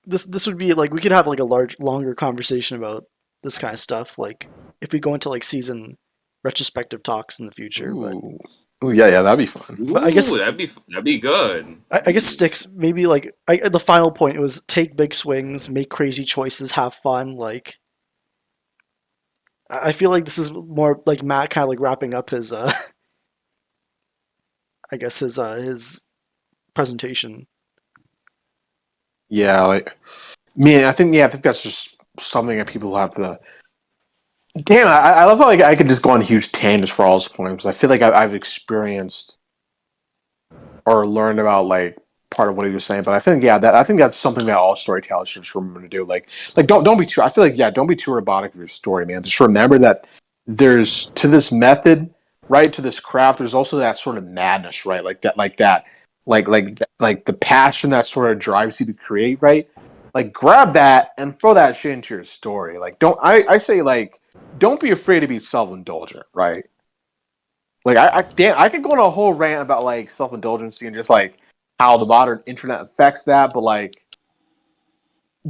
This would be like we could have like a longer conversation about this kind of stuff. Like if we go into like season retrospective talks in the future. Ooh. Yeah, that'd be fun. Ooh, I guess that'd be good. I guess Sticks maybe like the final point was take big swings, make crazy choices, have fun. Like I feel like this is more like Matt kind of like wrapping up his I guess his presentation. Yeah, like I think that's just something that people have to. Damn, I love how like I could just go on huge tangents for all those points. I feel like I've experienced or learned about like part of what he was saying, but I think that's something that all storytellers should just remember to do. Like don't be too. I feel like don't be too robotic with your story, man. Just remember that there's to this method, right? To this craft, there's also that sort of madness, right? Like the passion that sort of drives you to create, right? Like grab that and throw that shit into your story. Like I say like don't be afraid to be self-indulgent, right? Like I could go on a whole rant about like self-indulgency and just like how the modern internet affects that, but like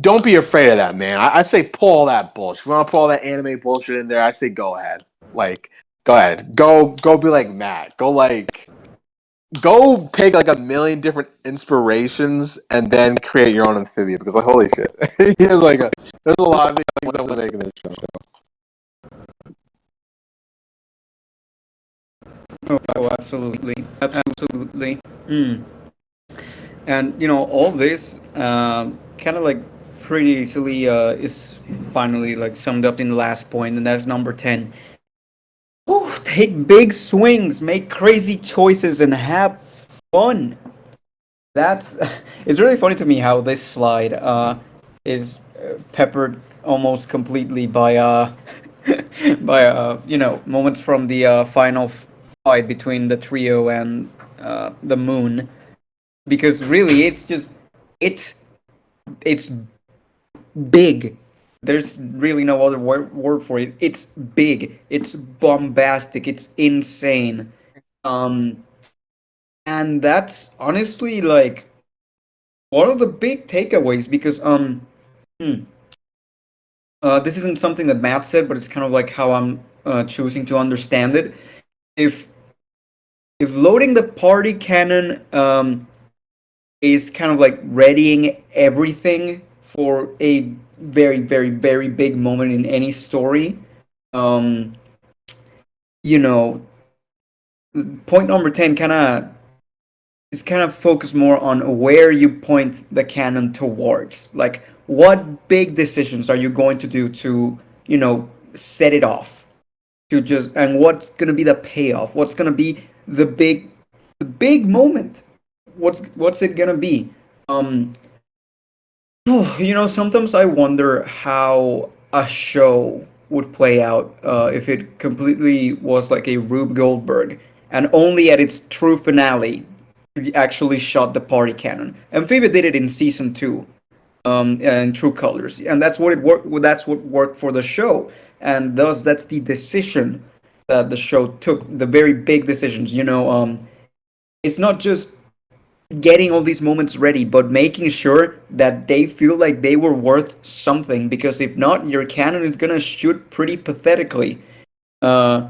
don't be afraid of that, man. I say pull all that bullshit. If you want to pull all that anime bullshit in there, I say go ahead. Like go ahead. Go be like Matt. Go go take like a million different inspirations and then create your own Amphibia because like holy shit, there's a lot of things that would make in this show. Oh, absolutely, absolutely. And all this kind of like pretty easily is finally like summed up in the last point, and that's number 10. Oh, take big swings, make crazy choices, and have fun. That's it's really funny to me how this slide is peppered almost completely by by moments from the final fight between the trio and the moon, because really it's it's big. There's really no other word for it. It's big. It's bombastic. It's insane. Um, and that's honestly like one of the big takeaways because this isn't something that Matt said, but it's kind of like how I'm choosing to understand it. If if loading the party cannon is kind of like readying everything for a very, very, very big moment in any story. Um, you know, point number 10 kind of focused more on where you point the cannon towards. Like, what big decisions are you going to do to, set it off? To just and what's gonna be the payoff? What's gonna be the big moment? What's it gonna be? Um, sometimes I wonder how a show would play out if it completely was like a Rube Goldberg, and only at its true finale actually shot the party cannon. Amphibia did it in season 2, in True Colors, and that's what it worked. That's what worked for the show, and thus that's the decision that the show took. The very big decisions. It's not just getting all these moments ready, but making sure that they feel like they were worth something. Because if not, your cannon is gonna shoot pretty pathetically, uh,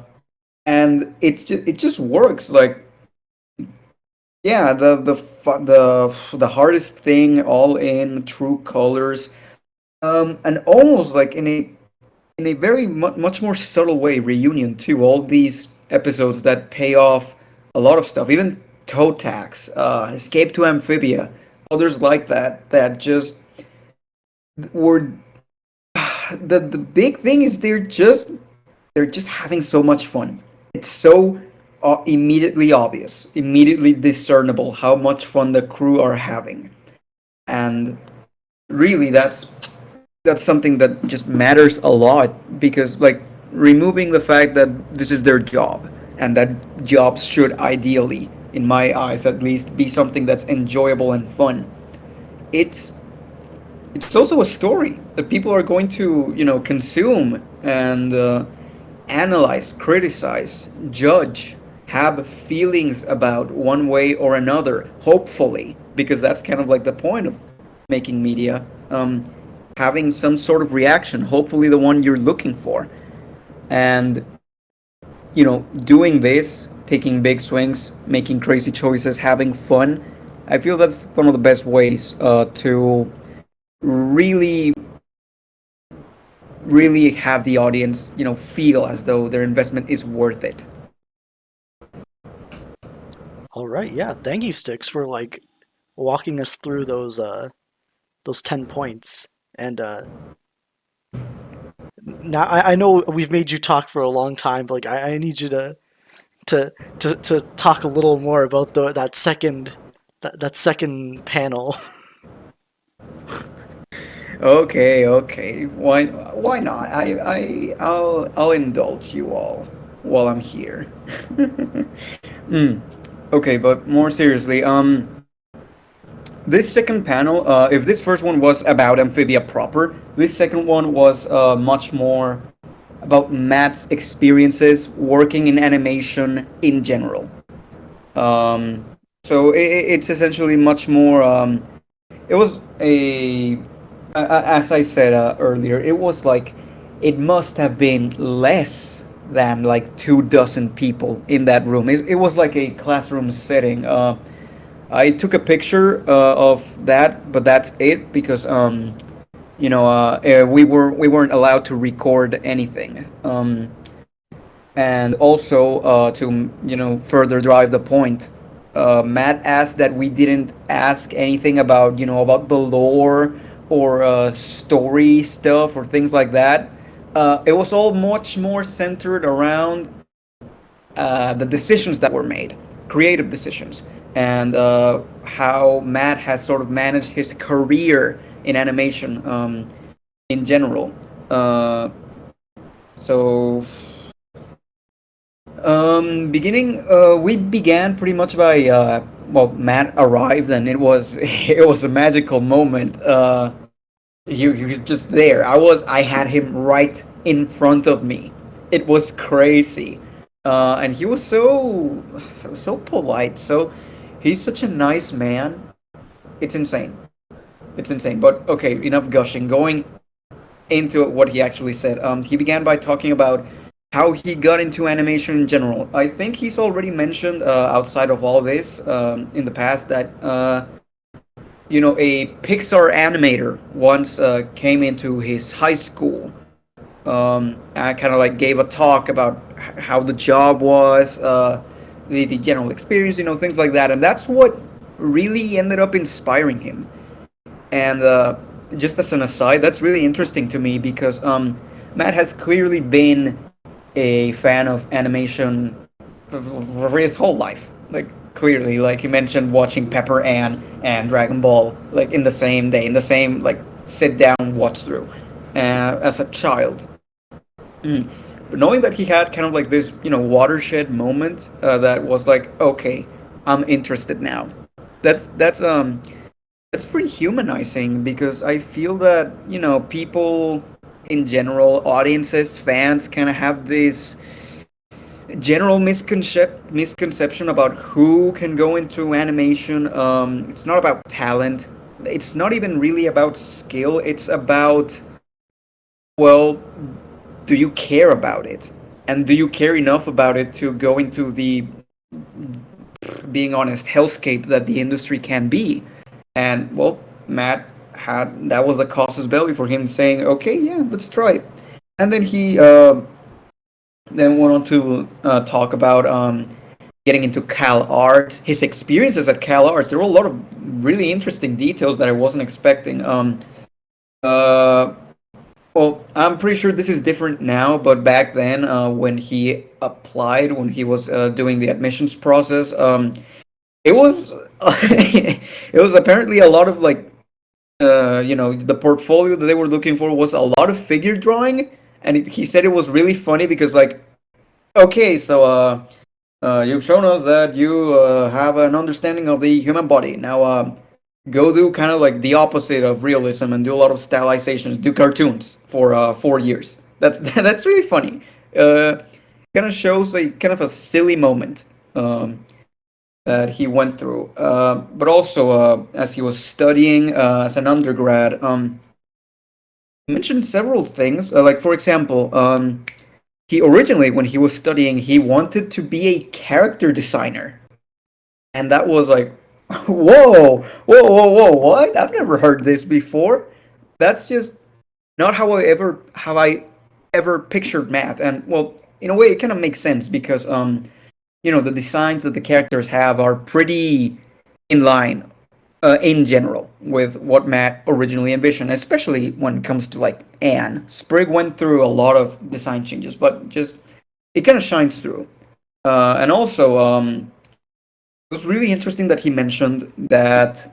and it just works. Like, yeah, the hardest thing, all in True Colors, and almost like in a very much more subtle way, Reunion too. All these episodes that pay off a lot of stuff, even Toe Tax, Escape to Amphibia, others like that just were the big thing is they're just having so much fun. It's so immediately obvious, immediately discernible how much fun the crew are having, and really that's something that just matters a lot, because like removing the fact that this is their job, and that jobs should ideally, in my eyes at least, be something that's enjoyable and fun. It's it's also a story that people are going to consume and analyze, criticize, judge, have feelings about one way or another, hopefully, because that's kind of like the point of making media. Having some sort of reaction, hopefully the one you're looking for. And, doing this, taking big swings, making crazy choices, having fun, I feel that's one of the best ways to really really have the audience, feel as though their investment is worth it. All right, yeah. Thank you, Sticks, for like walking us through those 10 points. And now I know we've made you talk for a long time, but like I need you to talk a little more about that second panel. Okay. Why not? I'll indulge you all while I'm here. Mm. Okay, but more seriously, this second panel, if this first one was about Amphibia proper, this second one was much more about Matt's experiences working in animation in general. So it's essentially much more. It was as I said earlier, it was like it must have been less than like 2 dozen people in that room. It was like a classroom setting. I took a picture of that, but that's it because we weren't allowed to record anything. And also to further drive the point, Matt asked that we didn't ask anything about about the lore or story stuff or things like that. It was all much more centered around the decisions that were made, creative decisions, and how Matt has sort of managed his career in animation in general. So beginning, we began pretty much by Matt arrived, and it was it was a magical moment. He was just there. I had him right in front of me. It was crazy, and he was so polite. So he's such a nice man. It's insane. It's insane. But okay, enough gushing. Going into what he actually said. He began by talking about how he got into animation in general. I think he's already mentioned outside of all this in the past that a Pixar animator once came into his high school. I kind of like gave a talk about how the job was, the general experience, things like that, and that's what really ended up inspiring him. And just as an aside, that's really interesting to me because Matt has clearly been a fan of animation for his whole life. Like clearly, like he mentioned, watching Pepper Ann and Dragon Ball like in the same day, in the same like sit down watch through as a child. But knowing that he had kind of like this, watershed moment that was like, okay, I'm interested now. That's pretty humanizing because I feel that people in general, audiences, fans, kind of have this general misconception about who can go into animation. It's not about talent. It's not even really about skill. It's about, well, do you care about it? And do you care enough about it to go into the, being honest, hellscape that the industry can be? And, well, Matt had, that was the casus belli for him saying, okay, yeah, let's try it. And then he then went on to talk about getting into Cal Arts, his experiences at Cal Arts. There were a lot of really interesting details that I wasn't expecting. Well, I'm pretty sure this is different now, but back then, when he applied, when he was doing the admissions process, it was it was apparently a lot of like, the portfolio that they were looking for was a lot of figure drawing, and he said it was really funny because like, okay, so you've shown us that you have an understanding of the human body. Now, go do kind of like the opposite of realism and do a lot of stylizations, do cartoons for 4 years. That's really funny. Kind of shows a kind of a silly moment that he went through. But also, as he was studying as an undergrad, he mentioned several things. Like for example, he originally, when he was studying, he wanted to be a character designer, and that was like, whoa, what? I've never heard this before. That's just not how I ever pictured Matt. And well, in a way, it kind of makes sense because the designs that the characters have are pretty in line, in general, with what Matt originally envisioned, especially when it comes to like Anne. Sprig went through a lot of design changes, but just it kind of shines through. And also, it was really interesting that he mentioned that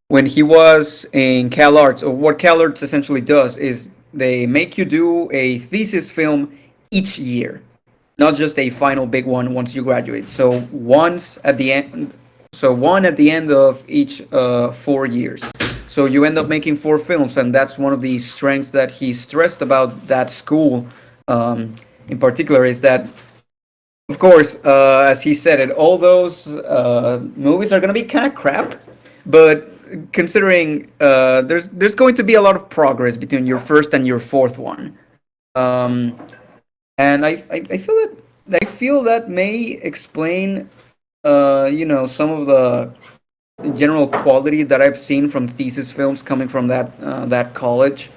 when he was in Cal Arts, or what Cal Arts essentially does is they make you do a thesis film each year, not just a final big one once you graduate. So one at the end of each 4 years. So you end up making 4 films, and that's one of the strengths that he stressed about that school, in particular, is that, of course, as he said it, all those movies are gonna be kind of crap, but considering there's going to be a lot of progress between your first and your fourth one. Um, and I feel that may explain, some of the general quality that I've seen from thesis films coming from that college.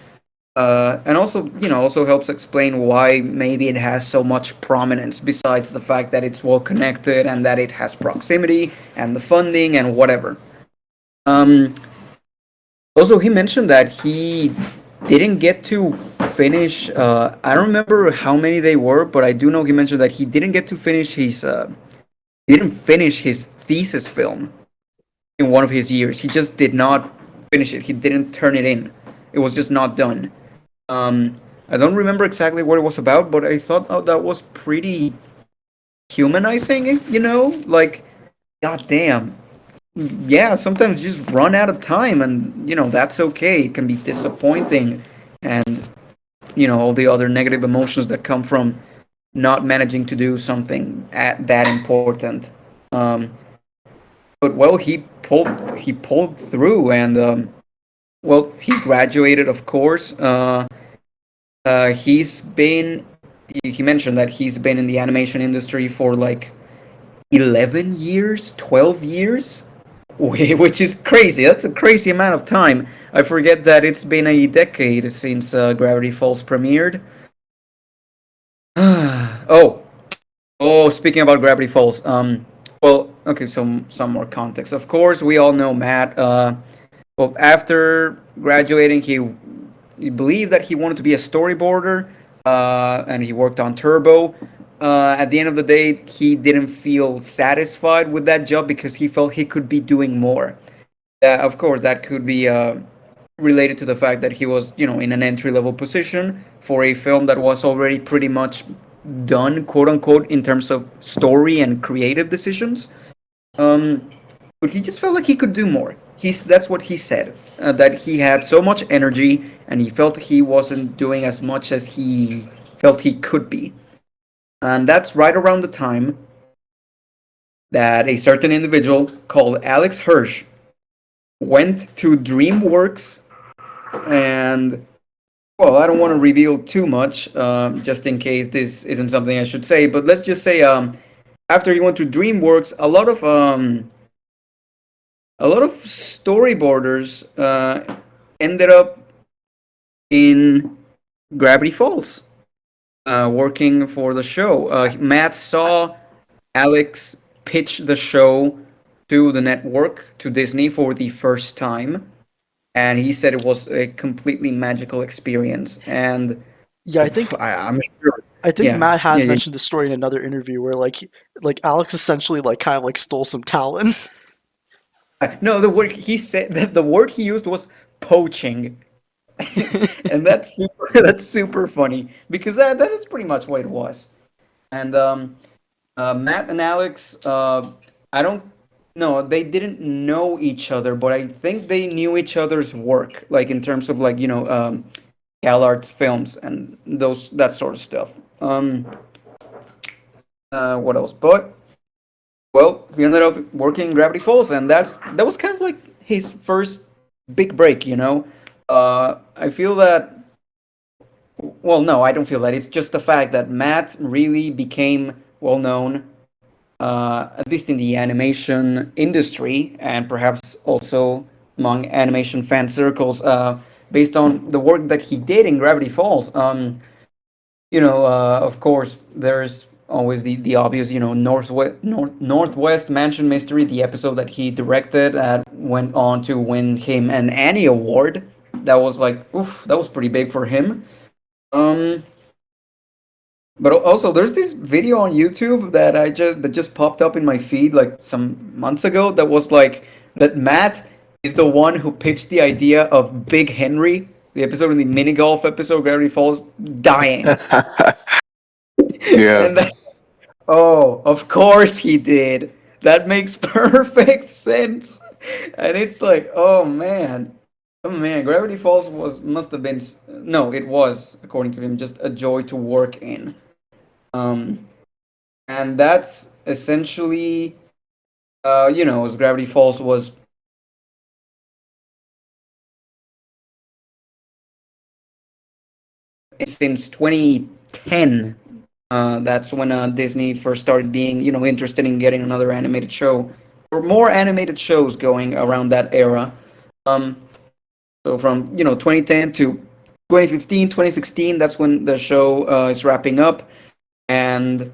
And also, also helps explain why maybe it has so much prominence, besides the fact that it's well connected and that it has proximity and the funding and whatever. Um, Also, he mentioned that he didn't get to finish. I don't remember how many they were, but I do know he mentioned that he didn't get to finish his. He didn't finish his thesis film in one of his years. He just did not finish it. He didn't turn it in. It was just not done. I don't remember exactly what it was about, but I thought, oh, that was pretty humanizing. Like, god damn, yeah, sometimes you just run out of time, and that's okay. It can be disappointing, and all the other negative emotions that come from not managing to do something that important. Um, but well, he pulled through, and well, he graduated, of course. He's been he mentioned that he's been in the animation industry for like 11 years, 12 years, which is crazy. That's a crazy amount of time. I forget that it's been a decade since Gravity Falls premiered. oh, speaking about Gravity Falls, well, okay, so some more context. Of course, we all know Matt. Well, after graduating, he believed that he wanted to be a storyboarder, and he worked on Turbo. At the end of the day, he didn't feel satisfied with that job because he felt he could be doing more. Of course, that could be related to the fact that he was, in an entry level position for a film that was already pretty much done, quote unquote, in terms of story and creative decisions. Um, but he just felt like he could do more. That's what he said. That he had so much energy and he felt he wasn't doing as much as he felt he could be. And that's right around the time that a certain individual called Alex Hirsch went to DreamWorks and, well, I don't want to reveal too much, just in case this isn't something I should say. But let's just say, after he went to DreamWorks, a lot of storyboarders ended up in Gravity Falls, working for the show. Matt saw Alex pitch the show to the network, to Disney, for the first time, and he said it was a completely magical experience. And Yeah, I think I'm sure. I think Yeah, Matt yeah, has yeah. mentioned the story in another interview where like Alex essentially like kind of like stole some talent. No, the word he used was poaching, and that's super. That's super funny because that is pretty much what it was. And Matt and Alex, I don't know, they didn't know each other, but I think they knew each other's work, like in terms of like CalArts films and that sort of stuff. What else? But well, he ended up working in Gravity Falls, and that was kind of like his first big break. I feel that. Well, no, I don't feel that. It's just the fact that Matt really became well known, at least in the animation industry, and perhaps also among animation fan circles, based on the work that he did in Gravity Falls. Of course, there's always the obvious, Northwest Mansion Mystery, the episode that he directed that went on to win him an Annie Award. That was like, oof, that was pretty big for him. Um, but also, there's this video on YouTube that just popped up in my feed like some months ago. That was like that Matt is the one who pitched the idea of Big Henry, the episode in the mini golf episode, Gravity Falls, dying, Yeah. and that's, oh, of course he did. That makes perfect sense, and it's like, oh man, Gravity Falls must have been, no, it was, according to him, just a joy to work in. Um, and that's essentially, as Gravity Falls was. since 2010. That's when Disney first started being, interested in getting another animated show or more animated shows going around that era. Um, so from 2010 to 2015, 2016, that's when the show is wrapping up, and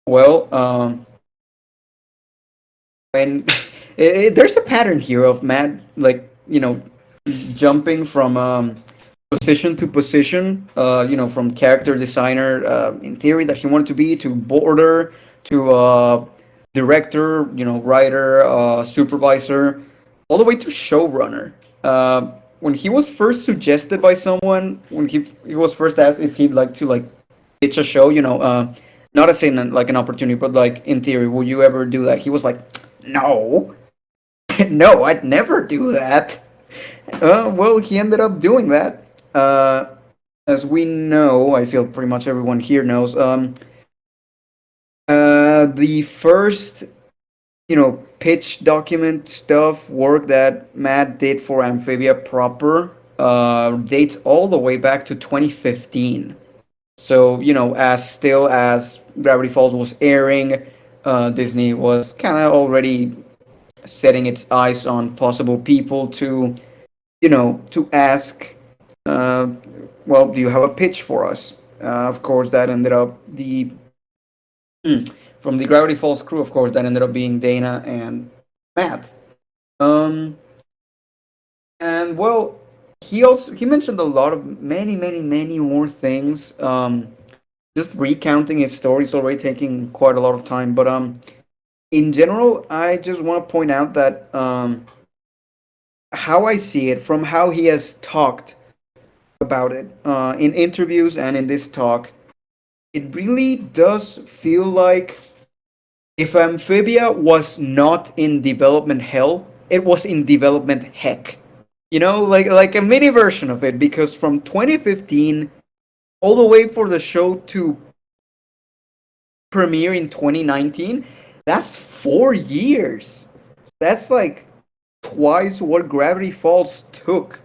well, when there's a pattern here of Matt, like jumping from position to position, from character designer, in theory that he wanted to be, to border, to director, writer, supervisor, all the way to showrunner. When he was first suggested by someone, when he was first asked if he'd like to pitch a show, not as in like an opportunity, but like in theory, will you ever do that? He was like, no, no, I'd never do that. Well, he ended up doing that. As we know, I feel pretty much everyone here knows. The first, pitch document stuff work that Matt did for Amphibia proper dates all the way back to 2015. So, as Gravity Falls was airing, Disney was kind of already setting its eyes on possible people to, to ask, well, do you have a pitch for us? Of course, that ended up from the Gravity Falls crew, of course, that ended up being Dana and Matt. And well, he mentioned a lot of many more things. Just recounting his story is already taking quite a lot of time, but in general, I just want to point out that how I see it from how he has talked about it in interviews and in this talk, it really does feel like if Amphibia was not in development hell, it was in development heck. Like a mini version of it, because from 2015 all the way for the show to premiere in 2019, that's 4 years. That's like twice what Gravity Falls took.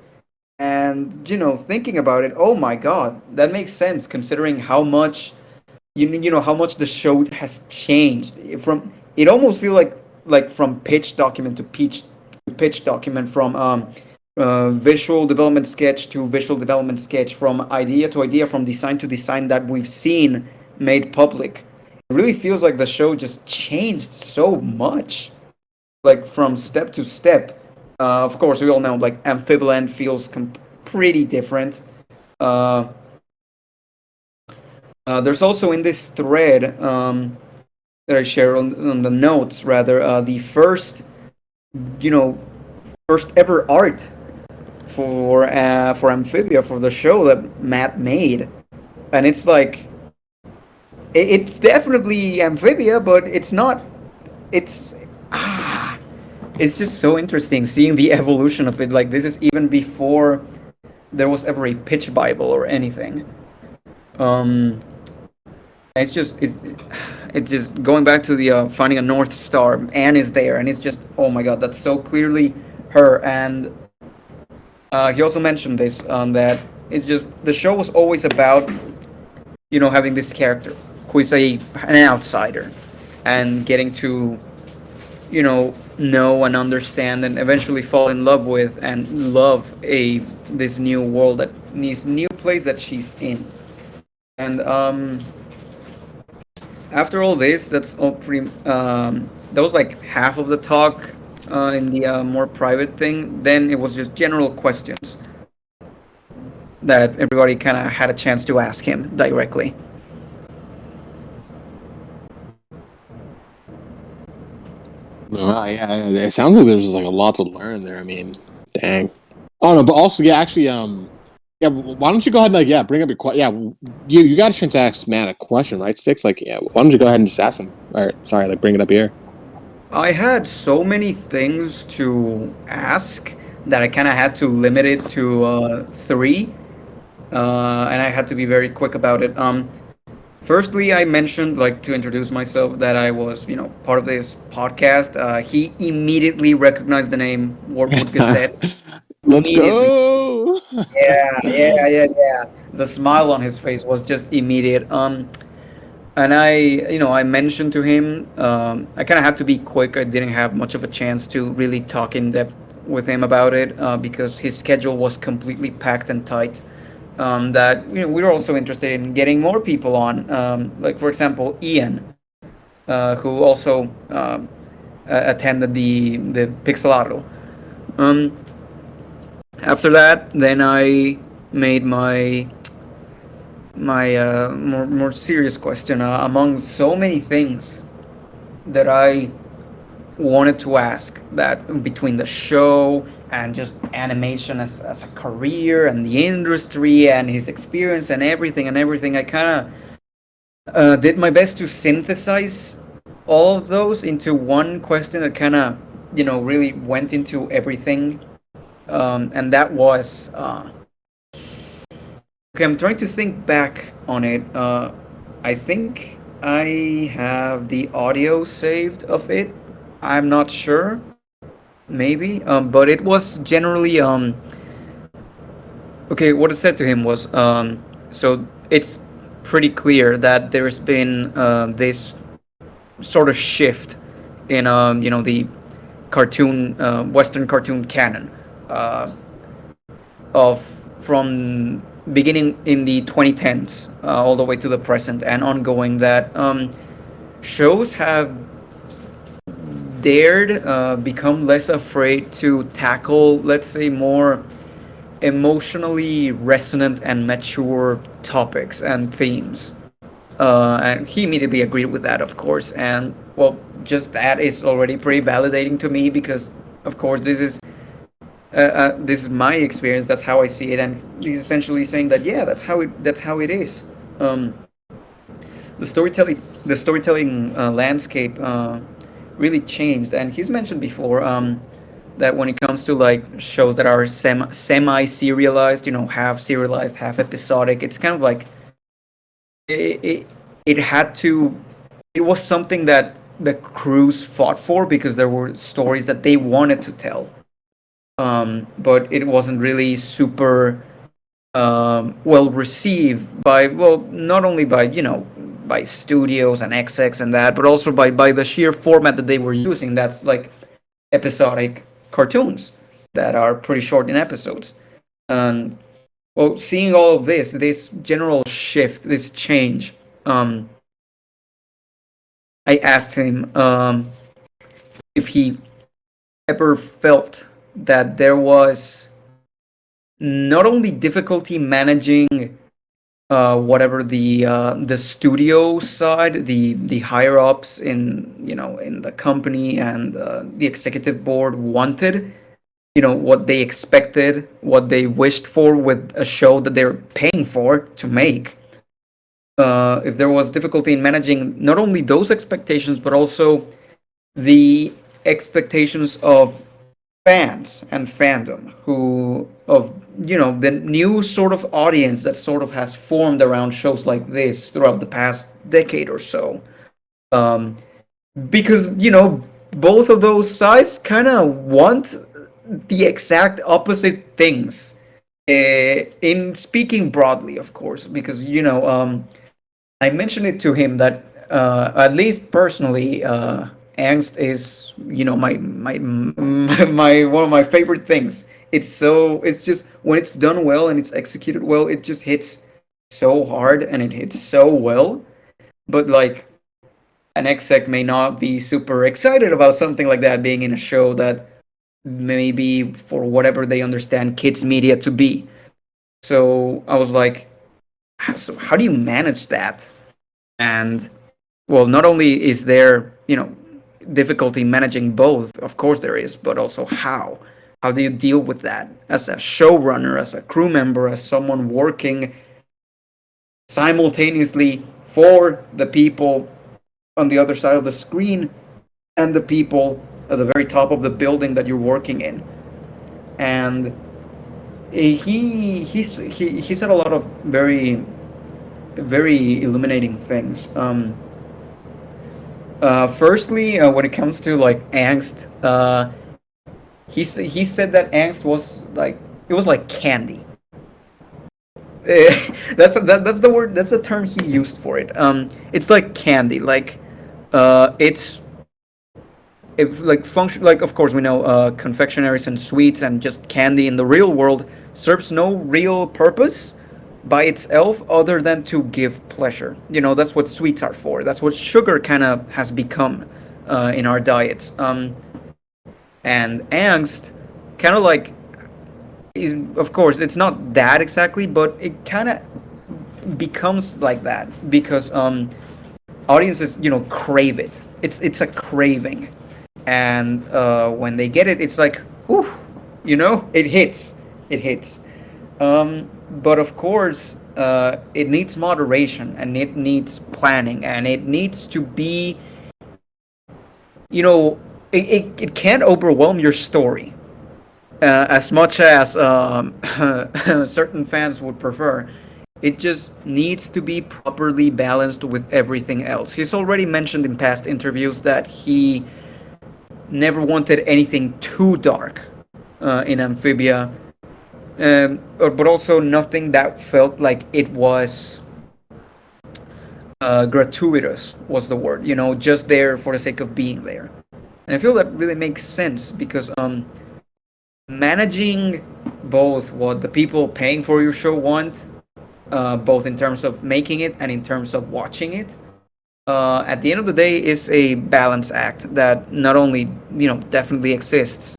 And thinking about it, oh my god, that makes sense considering how much how much the show has changed. From it almost feel like from pitch document to pitch document, from visual development sketch to visual development sketch, from idea to idea, from design to design that we've seen made public. It really feels like the show just changed so much, like from step to step. Of course, we all know like Amphibiland feels pretty different. There's also in this thread that I share on the notes, rather, the first ever art for Amphibia, for the show that Matt made, and it's like it's definitely Amphibia, but it's not. It's just so interesting seeing the evolution of it. Like, this is even before there was ever a pitch Bible or anything. It's just going back to the finding a North Star. Anne is there, and it's just, oh my god, that's so clearly her. And he also mentioned this, that it's just the show was always about having this character who is an outsider and getting to know and understand and eventually fall in love with and love this new world, this new place that she's in. And after all this, that's all pretty. That was like half of the talk in the more private thing. Then it was just general questions that everybody kind of had a chance to ask him directly. Well, yeah, it sounds like there's just like a lot to learn there. I mean, dang. Oh no, but also, yeah, actually, yeah. Why don't you go ahead and bring up your question? Yeah, you got a chance to ask Matt a question, right, Sticks? Like, yeah, why don't you go ahead and just ask him? All right, sorry, bring it up here. I had so many things to ask that I kind of had to limit it to 3, and I had to be very quick about it. Firstly, I mentioned, to introduce myself, that I was, part of this podcast. He immediately recognized the name Wartwood Gazette. Let's go! Yeah. the smile on his face was just immediate. And I mentioned to him, I kind of had to be quick. I didn't have much of a chance to really talk in depth with him about it because his schedule was completely packed and tight. That we were also interested in getting more people on, like for example Ian, who also attended the Pixelatl. Um, After that, then I made my more serious question among so many things that I wanted to ask, that between the show and just animation as a career and the industry and his experience and everything, I kind of did my best to synthesize all of those into one question that kind of really went into everything. And that was okay. I'm trying to think back on it. I think I have the audio saved of it. I'm not sure. Maybe. But it was generally okay. What I said to him was so it's pretty clear that there's been this sort of shift in the cartoon Western cartoon canon of from beginning in the 2010s all the way to the present and ongoing, that shows have dared become less afraid to tackle, let's say, more emotionally resonant and mature topics and themes. And he immediately agreed with that, of course. And well, just that is already pretty validating to me because, of course, this is my experience. That's how I see it, and he's essentially saying that yeah, that's how it is. The storytelling landscape really changed, and he's mentioned before that when it comes to like shows that are semi serialized, half serialized, half episodic, it's kind of like it had to. It was something that the crews fought for because there were stories that they wanted to tell, but it wasn't really super well received by, well, not only by by studios and execs and that, but also by the sheer format that they were using. That's like episodic cartoons that are pretty short in episodes. And well, seeing all of this general shift, this change, I asked him if he ever felt that there was not only difficulty managing whatever the studio side, the higher ups in the company and the executive board wanted, what they expected, what they wished for with a show that they're paying for to make. If there was difficulty in managing not only those expectations but also the expectations of fans and fandom, who of the new sort of audience that sort of has formed around shows like this throughout the past decade or so. Because both of those sides kind of want the exact opposite things. In speaking broadly, of course, because I mentioned it to him that at least personally, angst is my one of my favorite things. It's just when it's done well and it's executed well, it just hits so hard and it hits so well. But like an exec may not be super excited about something like that being in a show that maybe for whatever they understand kids media to be. So I was like, so how do you manage that? And well, not only is there difficulty managing both, of course there is, but also how do you deal with that as a showrunner, as a crew member, as someone working simultaneously for the people on the other side of the screen and the people at the very top of the building that you're working in. And he said a lot of very very illuminating things. Firstly, when it comes to like angst, he said that angst was like, it was like candy. That's the word. That's the term he used for it. It's like candy. Like, it's if like function like of course we know confectionaries and sweets and just candy in the real world serves no real purpose by itself other than to give pleasure. That's what sweets are for. That's what sugar kind of has become in our diets. And angst kind of like is, of course it's not that exactly, but it kind of becomes like that because audiences crave it. It's a craving, and when they get it, it's like, ooh, it hits. But of course, it needs moderation, and it needs planning, and it needs to be, it can't overwhelm your story as much as certain fans would prefer. It just needs to be properly balanced with everything else. He's already mentioned in past interviews that he never wanted anything too dark in Amphibia, but also nothing that felt like it was gratuitous was the word. Just there for the sake of being there. And I feel that really makes sense because managing both what the people paying for your show want, both in terms of making it and in terms of watching it, at the end of the day is a balance act that not only definitely exists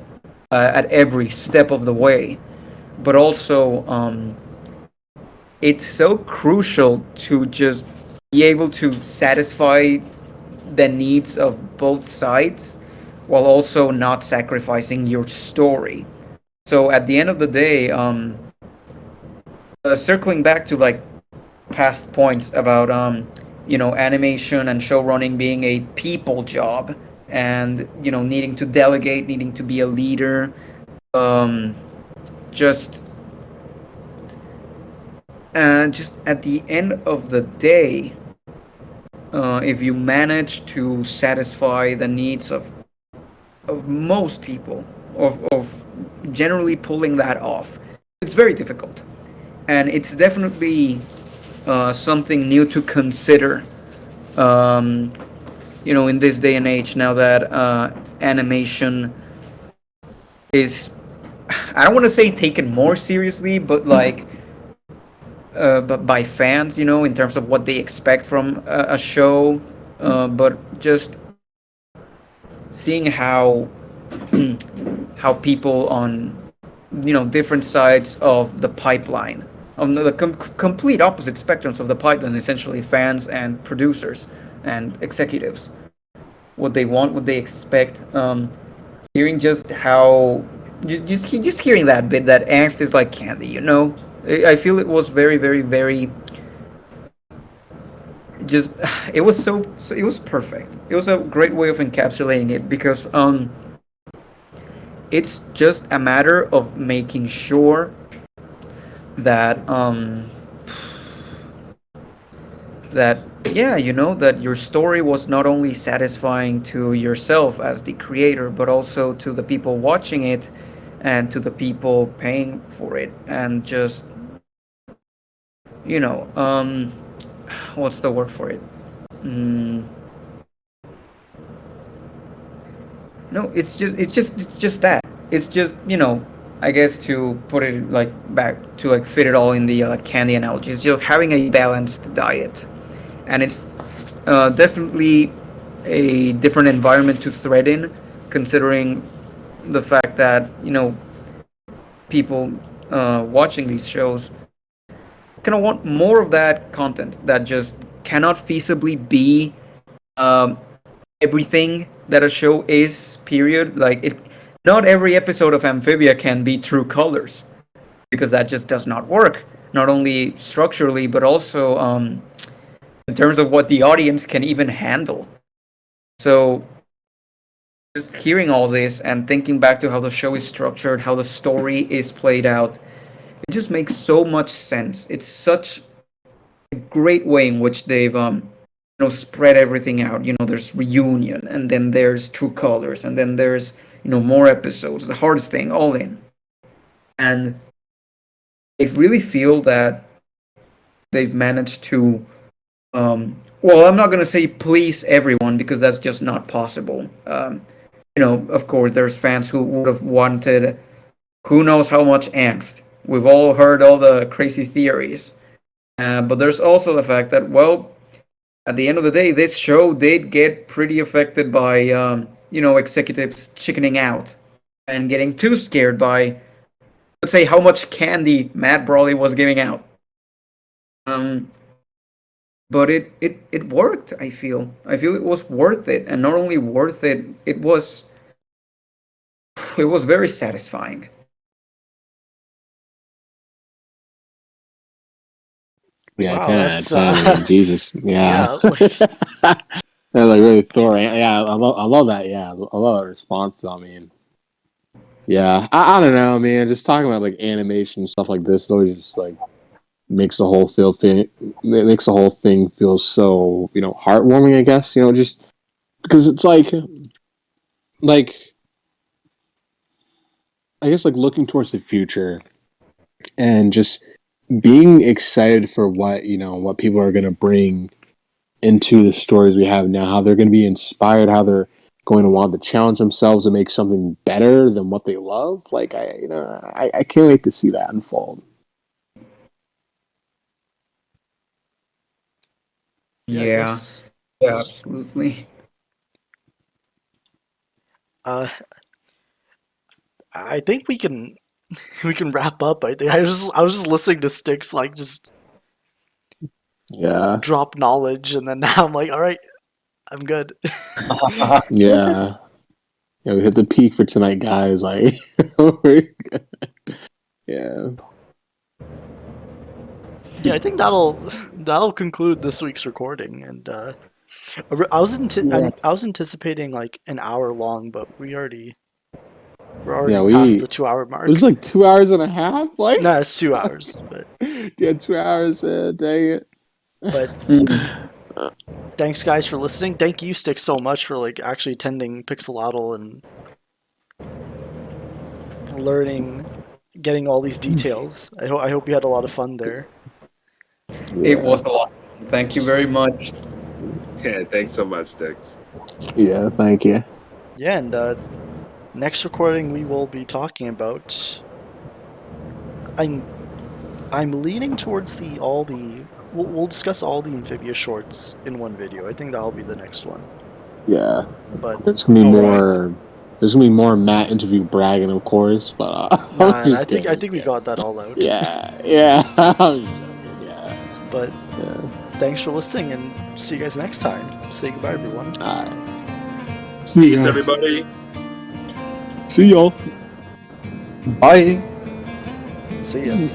at every step of the way, but also it's so crucial to just be able to satisfy the needs of both sides while also not sacrificing your story. So at the end of the day, circling back to like past points about animation and show running being a people job, and needing to delegate, needing to be a leader, just just at the end of the day, if you manage to satisfy the needs of most people, of generally pulling that off, it's very difficult, and it's definitely something new to consider. In this day and age, now that animation is, I don't want to say taken more seriously, but like, but by fans, in terms of what they expect from a show, but just seeing how people on different sides of the pipeline, on the complete opposite spectrums of the pipeline, essentially fans and producers and executives, what they want, what they expect. Hearing just how just hearing that bit that angst is like candy. I feel it was very, very, very just it was it was perfect. It was a great way of encapsulating it because it's just a matter of making sure that that yeah, that your story was not only satisfying to yourself as the creator, but also to the people watching it and to the people paying for it. And just what's the word for it? No, it's just that. It's just, I guess, to put it like back to like fit it all in the candy analogy, is having a balanced diet, and it's definitely a different environment to thread in, considering the fact that people watching these shows kind of want more of that content that just cannot feasibly be everything that a show is, period. Like, not every episode of Amphibia can be True Colors, because that just does not work, not only structurally but also in terms of what the audience can even handle. So just hearing all this and thinking back to how the show is structured, how the story is played out, it just makes so much sense. It's such a great way in which they've spread everything out. There's reunion, and then there's True Colors, and then there's more episodes, the hardest thing, all in. And I really feel that they've managed to, well, I'm not gonna say please everyone because that's just not possible. Of course, there's fans who would have wanted who knows how much angst. We've all heard all the crazy theories, but there's also the fact that, well, at the end of the day, this show did get pretty affected by, executives chickening out and getting too scared by, let's say, how much candy Matt Brawley was giving out. But it worked. I feel it was worth it, and not only worth it, it was very satisfying. Yeah, Wow, 10 out of that's 10. Man. Jesus. Yeah. yeah. They're like really thorough. Yeah, I love that. Yeah, I love that response. I mean, yeah, I don't know, man. Just talking about like animation and stuff like this always just like makes the whole thing feel so heartwarming. I guess just because it's like I guess like looking towards the future and just being excited for what people are gonna bring into the stories we have now, how they're going to be inspired, how they're going to want to challenge themselves to make something better than what they love. Like I can't wait to see that unfold. Yeah, I Yeah, guess. yeah, absolutely. Uh, I think we can wrap up. I think I was just listening to Sticks like just Yeah, drop knowledge, and then now I'm like, all right, I'm good. yeah, yeah. We hit the peak for tonight, guys. Like, yeah, Yeah, I think that'll conclude this week's recording. And Yeah. I was anticipating like an hour long, but we're yeah. already past the 2 hour It was mark. like 2 hours and a half. Like, No, it's 2 hours, but yeah, 2 hours. Dang it. but Mm. thanks guys for listening. Thank you, Stick, so much for like actually attending Pixelatl and learning, getting all these details. I hope you had a lot of fun there. It was a lot. Thank you very much. Yeah, thanks so much, Sticks. Yeah, thank you. Yeah, and next recording we will be talking about. I'm leaning towards we'll discuss all the Amphibia shorts in one video. I think that'll be the next one. Yeah, But there's gonna be All more. There's gonna be more Matt interview bragging, of course. But nah, I'm just I think kidding. we got that all out. Yeah, yeah. I'm just joking. Yeah, But yeah. thanks for listening, and see you guys next time. Say goodbye, everyone. Peace, everybody. See y'all. Bye. See ya.